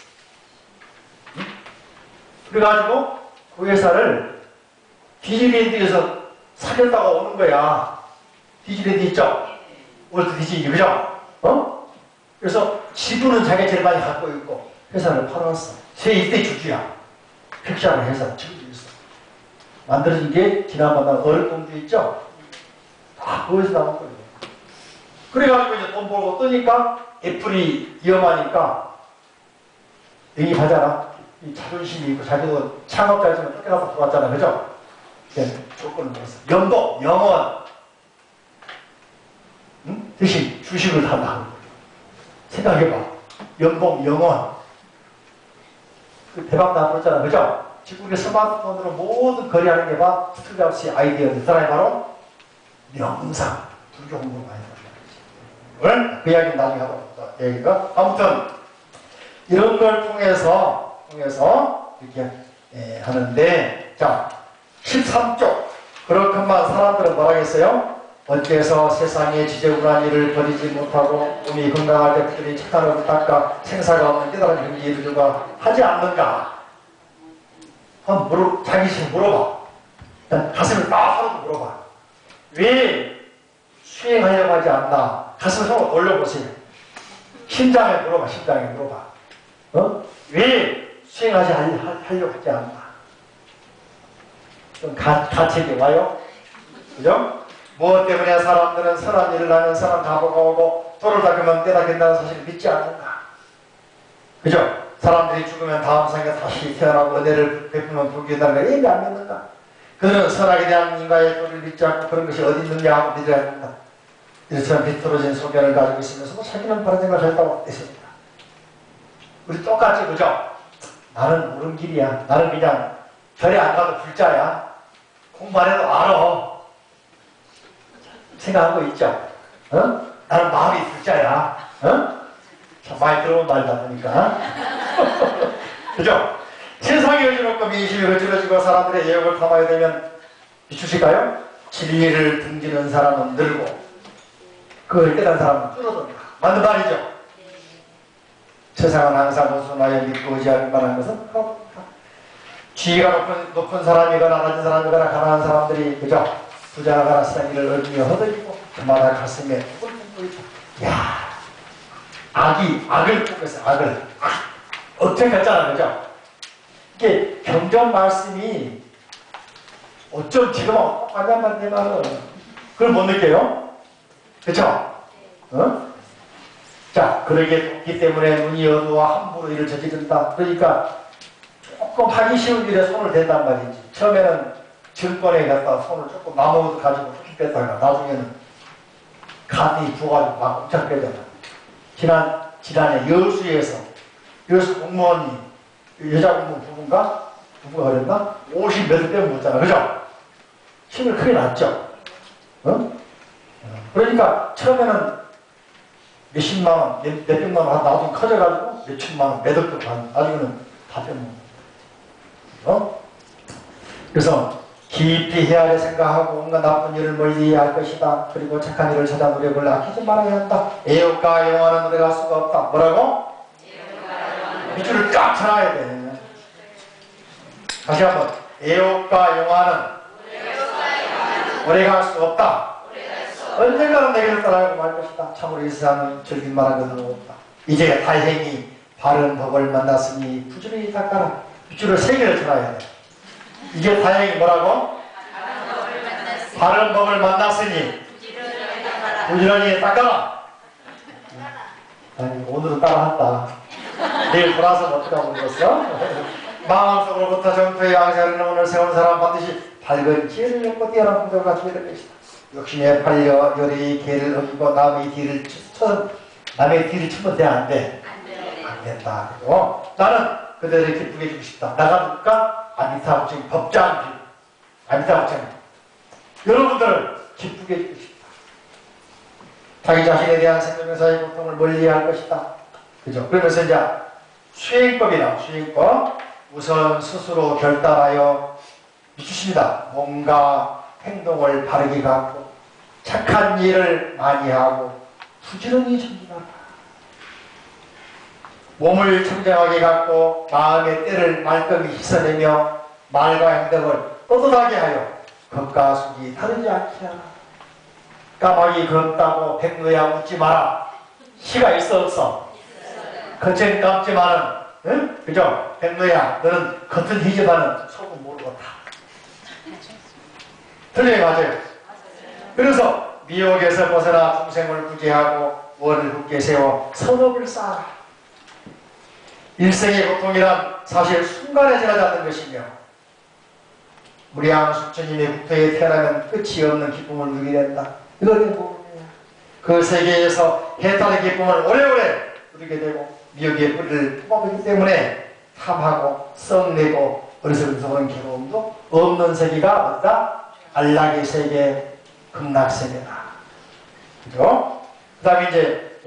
그래가지고 그 회사를 디즈니랜드에서 사겠다가 오는 거야. 디즈니랜드 있죠? 월트 디즈니, 그죠? 그래서 지분은 자기가 제일 많이 갖고 있고 회사를 팔아왔어. 제1대 주주야. 픽샤라는 회사 지분도 있어. 만들어진 게 지난번 어렵공주 있죠? 다 거기서 나온 거예요. 그래가지고 이제 돈 벌고 뜨니까 애플이 위험하니까 영입하잖아. 이 자존심이 있고 자기도 창업자지만 쫓겨나서 들어왔잖아. 그죠? 조건을 넣었어. 연봉, 영원. 응? 대신 주식을 달라는 거예요. 생각해봐. 연봉, 영원. 그 대박 나버렸잖아. 그죠? 지금 우리 스마트폰으로 모든 거래하는 게 봐. 스티브 잡스의 아이디어인데 그 사람이 바로 명상. 불교 공부를 많이 하는 거야. 그 이야기는 나중에 하도록 얘기가. 아무튼 이런 걸 통해서 이렇게 하는데, 자 13쪽. 그렇건만 사람들은 뭐라 했어요? 어째서 세상의 지저분한 일을 버리지 못하고 몸이 건강할 때 그들이 착한 얼굴 닦아 생사가 없는 깨달은 경지에 이르려고 하지 않는가? 한번 자기 자신 물어봐. 일단 가슴을 딱 하고 물어봐. 왜 수행하려고 하지 않나? 가슴을 한번 올려보세요. 심장에 물어봐. 심장에 물어봐. 왜 수행하지 하려고 하지 않나? 좀 가책이 와요? 그죠? 무엇 때문에 사람들은 선한 일을 하면 선한 가보가 오고 도를 닦으면 깨닫겠다는 사실을 믿지 않는가? 그죠? 사람들이 죽으면 다음 생에 다시 태어나고 은혜를 베푸면 복이 된다는 걸 이미 안 믿는가? 그들은 선악에 대한 인간의 도를 믿지 않고 그런 것이 어디 있느냐 하고 믿어야 합니다. 이처럼 비틀어진 소견을 가지고 있으면서 자기는 바른 생각을 했다고 했습니다. 우리 똑같이 그죠? 나는 옳은 길이야. 나는 그냥 절에 안 가도 불자야. 공부 안 해도 알아. 생각한 거 있죠? 나는 마음이 불자야. 참 많이 들어온 말이다 보니까. 그죠? 세상에 의지롭고 민심이 거칠어지고 사람들의 예욕을 탐하게 되면 비추실까요? 진리를 등지는 사람은 늘고 그걸 깨달은 사람은 줄어든다. 맞는 말이죠? 세상은 항상 온순하여 믿고 의지할 만한 것은 지위가 높은 사람이거나 낮은 사람이거나 가난한 사람들이 그죠? 부자가 나스는 일을 얻으며 허덕이고 그마다 가슴에 뿔뿔 야, 악을 꿈꿨어요. 악을. 어떻게 했잖아. 그죠? 이게 경전 말씀이 어쩜 지금하고 똑같냔 내 말은. 그걸 못 느껴요? 그쵸? 자, 그러게 돕기 때문에 눈이 어두워 함부로 일을 저지른다. 그러니까 조금 하기 쉬운 일에 손을 댄단 말이지. 처음에는 증권에 갔다 손을 조금 나무 가지고 툭 뺐다가 나중에는 간이 부어가지고 막 엄청 빼잖아. 지난해 여수 공무원이 여자 공무원 부부가 그랬나? 50 몇을 빼면 묻잖아. 그죠? 힘을 크게 났죠? 어? 그러니까 처음에는 몇십만 원, 몇백만 원 나중에 커져가지고 몇천만 원, 몇 억도 반, 나중에는 다 빼먹는 거예요. 그래서 깊이 헤아려 생각하고 온갖 나쁜 일을 멀리 할 것이다. 그리고 착한 일을 찾아 노력을 아끼지 말아야 한다. 애욕과 영화는 노래할 수가 없다. 뭐라고? 밑줄을 쫙 쳐놔야 돼. 다시 한번. 애욕과 영화는 오래갈 수 없다. 언젠가는 내게를 따라가고 말 것이다. 참으로 이 세상은 즐길 만한 것은 없다. 이제 다행히 바른 법을 만났으니 부지런히 닦아라. 밑줄을 3개를 쳐놔야 돼. 이제 다행히 뭐라고? 바른 법을 만났으니 부지런히 닦아라. 아니, 오늘은 따라한다. 내일 돌아서 어떡하고 모르겠어? 마음속으로부터 정토의 양세를 오늘 세운 사람 반드시 밝은 지혜를 얻고 뛰어난 풍족을 갖추게 될 것이다. 욕심에 팔려 열의 기회를 얻고 남의 뒤를 치면 돼, 안 돼? 안 된다. 그리고 나는 그들을 기쁘게 해주고 싶다. 나가 누굴까? 아미타 부처님 법장 비. 아미타 부처님. 여러분들을 기쁘게 해주고 싶다. 자기 자신에 대한 생명사의 고통을 멀리할 것이다. 그죠? 그러면서 이제 수행법이다. 수행법. 우선 스스로 결단하여 미치십니다. 뭔가 행동을 바르게 갖고 착한 일을 많이 하고 부지런히 전진하라. 몸을 청정하게 갖고 마음의 때를 말끔히 씻어내며 말과 행동을 떳떳하게 하여 겉과 속이 다르지 않게 하라. 까마귀 검다고 백로야 웃지 마라. 시가 있어 없어? 겉은 감지만은 응? 그죠? 백로야 너는 겉은 희지만은 속은 모르겠다. 틀려요, 맞아요? 그래서 미혹에서 벗어나 중생을 구제하고 원을 굳게 세워 선업을 쌓아라. 일생의 고통이란 사실 순간에 지나지 않는 것이며 무량수천님의 국토에 태어나면 끝이 없는 기쁨을 누리게 된다. 이걸 모르냐. 그 세계에서 해탈의 기쁨을 오래오래 누리게 되고 미혹의 뿌리를 뽑아보기 때문에 탐하고 썩내고 어리석은 속은 괴로움도 없는 세계가 어디다? 안락의 세계, 극락세계다. 그죠? 그 다음에 이제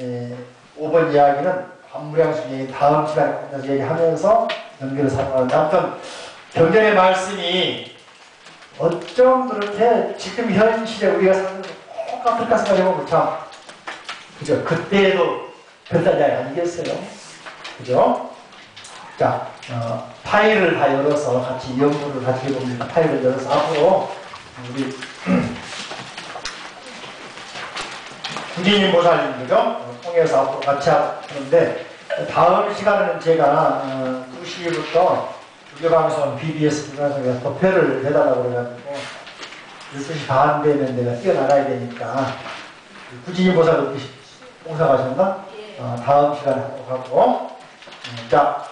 5번 이야기는 관무량수님이 다음 시간에 혼자서 얘기하면서 연결을 사용하는데 아무튼 경전의 말씀이 어쩜 그렇게 지금 현 시대 우리가 사는 똑같을까 생각해보면 참 그죠? 그때도 그런 이야기 아니겠어요? 그죠? 자, 파일을 다 열어서 같이 연구를 같이 해봅니다. 파일을 열어서 앞으로 우리 구진님 보살님들요 통해서 앞으로 같이 하는데 다음 시간에는 제가 2시부터 유교방송 BBS 중앙에서 도표를 해달라고 그래가지고 12시 반 되면 내가 뛰어나가야 되니까 구진님 보살 봉사 가셨나? 다음 시간에 하도록 하고 자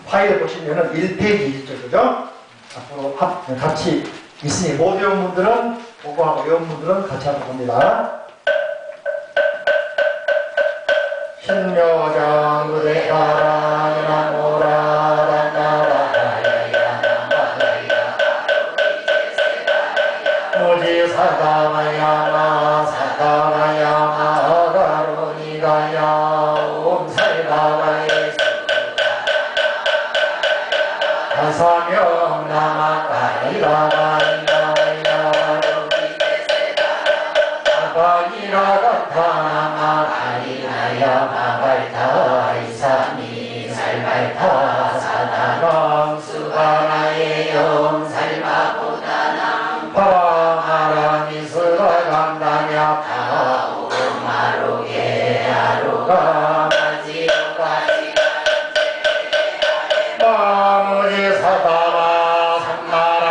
파일을 보시면은 1페이지 있죠, 그죠? 앞으로 같이 있으니 못 외운 분들은 보고하고 외운 분들은 같이 하도록 합니다. 신묘장 그대가라 무지사다마야마 사다마야마 가루니가야 옴살바바에 다사명 나마가이라가이라야 아바이라간타나마가이라야 마발타 이사미 살발타 사다망 수바라에 영살마보다나 파마라니 스바간다냐 파오마로게 아로가 마지오가지 마무지 사다마 삼마라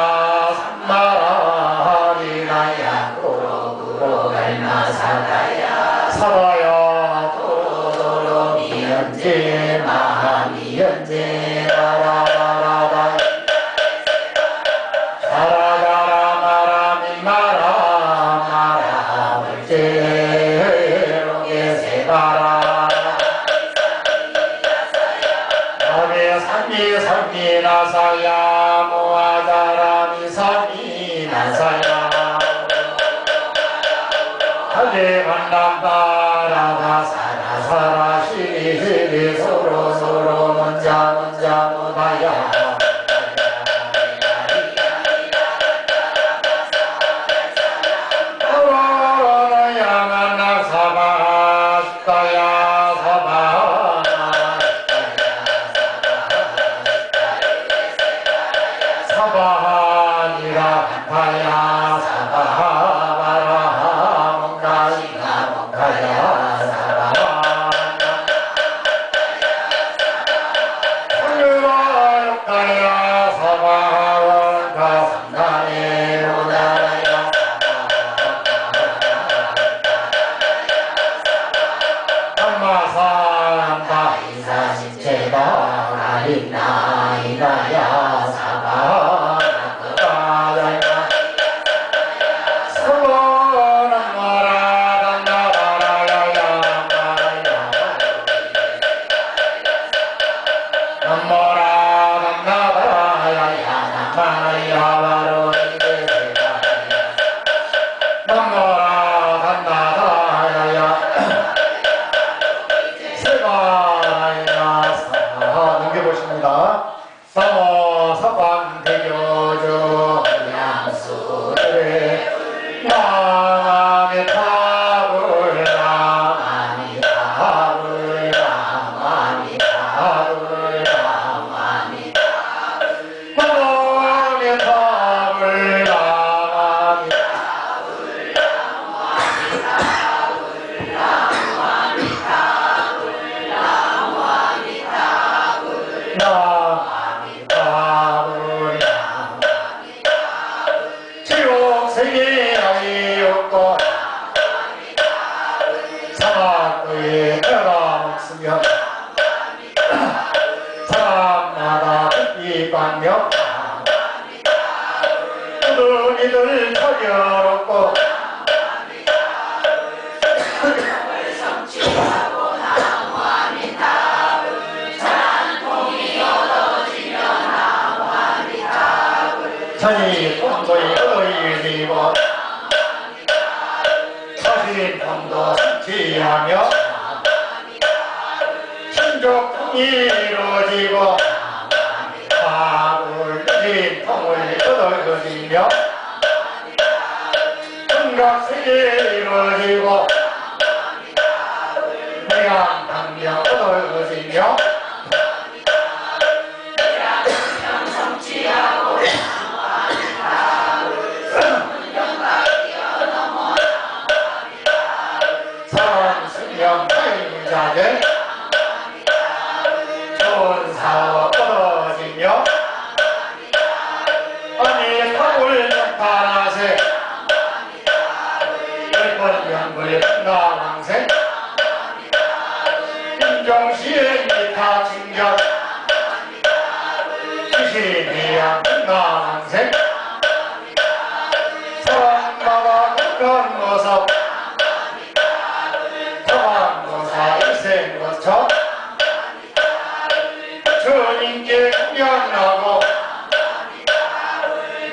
하리나야 구로구로 갈마 사다야 사다야 현재 마음이 현재 라라라라라 자라자라 마라미 마라 마라 물제로게 세바라 아미 삼미 삼미 나사야 모아자라미 삼미 나사야 할리 만남 바라다 사라 사라 시리 시리 서로 서로 먼자 먼자 못하야 서로야 만나 사바 싶다야 사바 사바니라 반타야 사바바라 뭔가이가 뭔가야 사바 상유바역가야 사바원가 상단에 오다라야 사바사람다 이사신체다 나린나 이나야 사바 넘겨보십니다. 사모 사방 대교조 양수를 남의 탑을 남의 탑을 남의 탑을 남의 남의 탑을 남의 지옥세계 아이 없고 사막의 때가 먹으며 사람마다 뜻이 광명 두둥이들 터려놓고 자니 통도이 얻어이리고 자신 통도 성취하며 신족통이 이루어지고 밥을 진 통을 얻어지며 건각세계 이루어지고 매양당명 얻어지며 자들 좋은 사업 얻어지며 아니 탑을 파라세 열번 명불 나왕생 인정시에 미타 충격 시신이양 나왕생 사람마다 그런 모습 일생거쳐 주님께 공양하고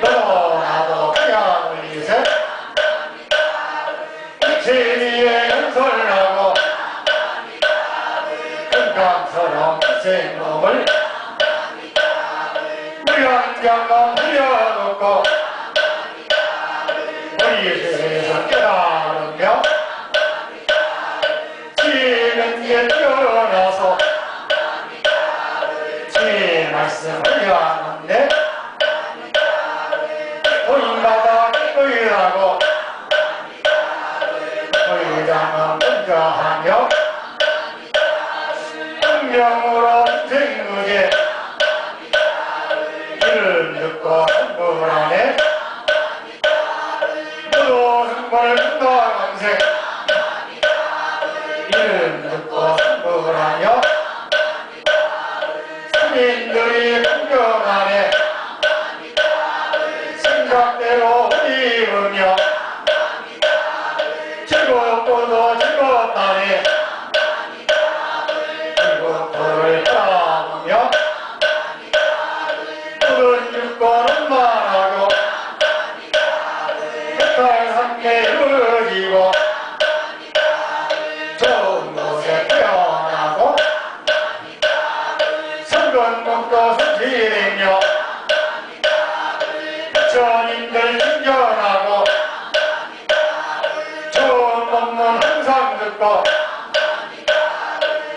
너도 나도 그냥 우리세 진리에 연설하고 건강처럼 일생놈을 무연경험 흘려놓고 우리 세상 깨달으며 지는게 뛰어나서 지 말씀을 하는데 도인마다 기도하고 도의장은 먼저 하며 명령으로 생극에 이를 듣고 흥분하네 너도 흥분을 나강생 이를 듣고 흥분하며 법도수 진행력 부처님들 신견하고 좋은 법문 항상 듣고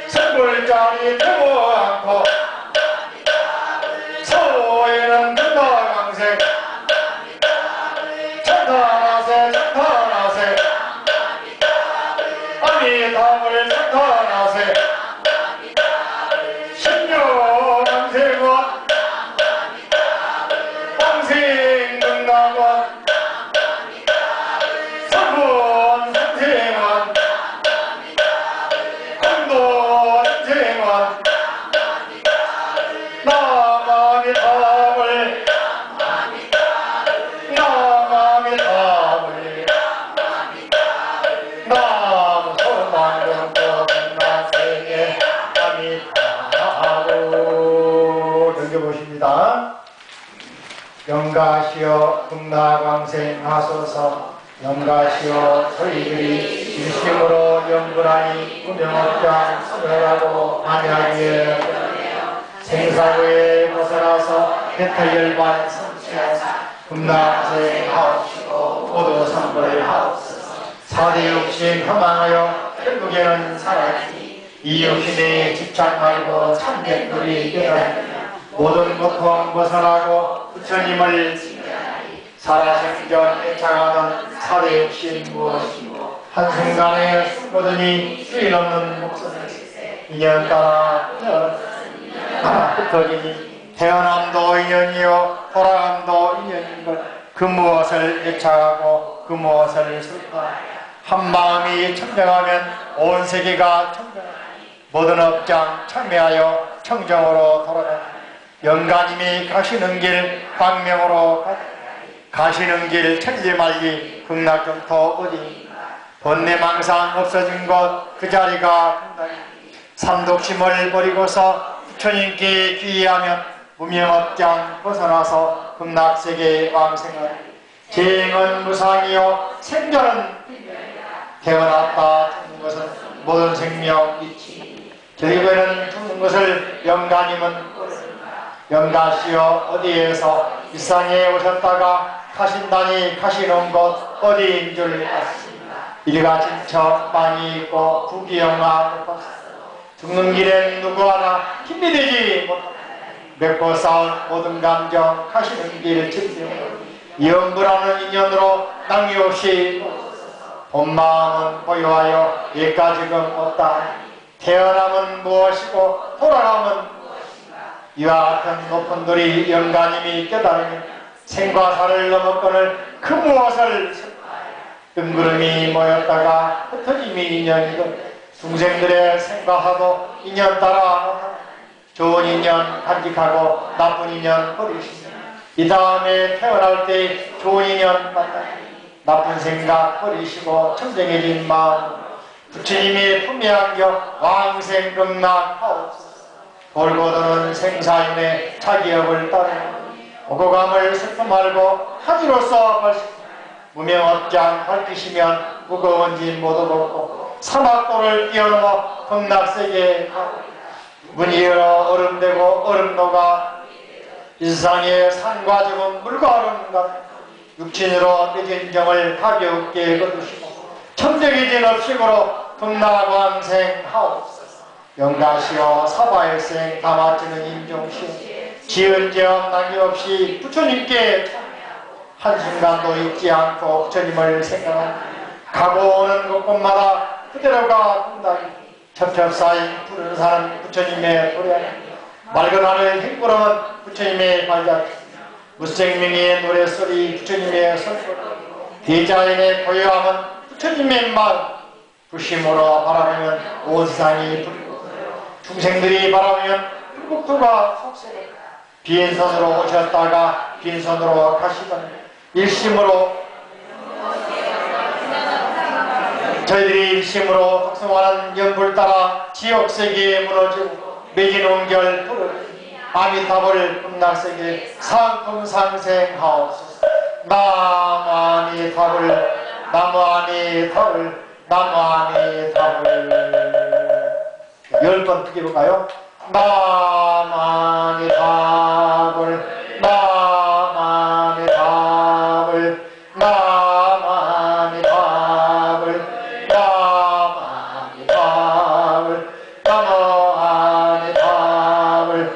선불자리 두고 않고 서에는 분다강생 천탄하세 천탄하세 아미타불 천탄하세 신묘강생원 황생근당원 서군 선생원 공도원생원 나마미타불 나마미타불 나무 소망경도 나세계 아미타불 넘겨보십니다. 영가시여 금나광생하소서. 영가시여 저희들이 진심으로 영불하니 무명업장 소멸하고 안약에 생사고에 벗어나서 배탈열반 성취하사 금나광생하옵시고 모두 선물하옵소서. 사대육신 허망하여 결국에는 사라지니 이 육신에 집착 말고 참된 놀이 깨달으며 모든 고통 벗어나고 부처님을 살아생전 애창하던 사대육신 무엇이고 한순간에 숨거더니 수인 없는 목숨을 인연 따라 흩어지니 태어남도 인연이요 돌아감도 인연인걸 그 무엇을 애착하고 그 무엇을 슬퍼하여 한마음이 청정하면 온 세계가 청정하니 모든 업장 참여하여 청정으로 돌아가니 영가님이 가시는 길 광명으로 가시는 길 천리말리 극락경토 어디인가 번뇌망상 없어진 곳 그 자리가 금당이 삼독심을 버리고서 부처님께 귀의하면 무명업장 벗어나서 극락세계에 왕생하니 재행은 무상이요 생전은 태어났다 죽는 것은 모든 생명 이치 결국에는 죽는 것을 영가님은 영가시여 어디에서 일상에 오셨다가 가신다니 가시는 곳 어디인 줄 아십니다. 일가 진척 많이 있고 부귀영화 높았어. 죽는 길엔 누구 하나 힘이 되지 못합니다. 맺고 쌓은 모든 감정 가시는 길 증명으로 이연불하는 인연으로 낭이 없이 본 마음은 보유하여 예까지금 없다. 태어남은 무엇이고 돌아가면 이와 같은 높은 돌이 영가님이 깨달으면 생과 사를 넘어거늘 그 무엇을 뜬구름이 모였다가 흩어짐이 인연이든 중생들의 생과 사도 인연 따라 좋은 인연 간직하고 나쁜 인연 버리시며 이 다음에 태어날 때 좋은 인연 만나 나쁜 생각 버리시고 청정해진 마음 부처님이 품에 안겨 왕생극락하옵소서. 돌고 도는 생사인의 자기업을 따르는 오고감을 슬픔 말고 하지로서 발식 무명업장 밝히시면 무거운 짐 모두 벗고 사막도를 뛰어넘어 극락세계에 가고 문이 열어 얼음되고 얼음 녹아 일상의 산과 죽은 물과 얼음 같은 육친으로 맺은 정을 가볍게 거두시고 청정해진 업식으로 극락왕생하옵소서. 영가시여 사바일생 담아지는 임종시여 지은 죄업 남김없이 부처님께 한순간도 잊지 않고 부처님을 생각하며 가고 오는 곳곳마다 그대로가 공당이 첩첩사인 푸른 산 부처님의 노래 맑은 하늘 흰구름은 부처님의 발자취 무생명의 노래소리 부처님의 손소리 대자인의 고요함은 부처님의 마음 부심으로 바라보면 온 세상이 불고 중생들이 바라보면 불국토가 속세고 빈손으로 오셨다가 빈손으로 가시던 일심으로 저희들이 일심으로 독성하는 연불 따라 지옥세계에 무너지고 매진 온결 부르니 아미타불 극락세계 상품상생하옵소서. 나무아미타불 나무아미타불 나무아미타불 10번 크게 볼까요? 나만이 답을 나만이 답을 나만이 답을 나만이 답을 나만이 답을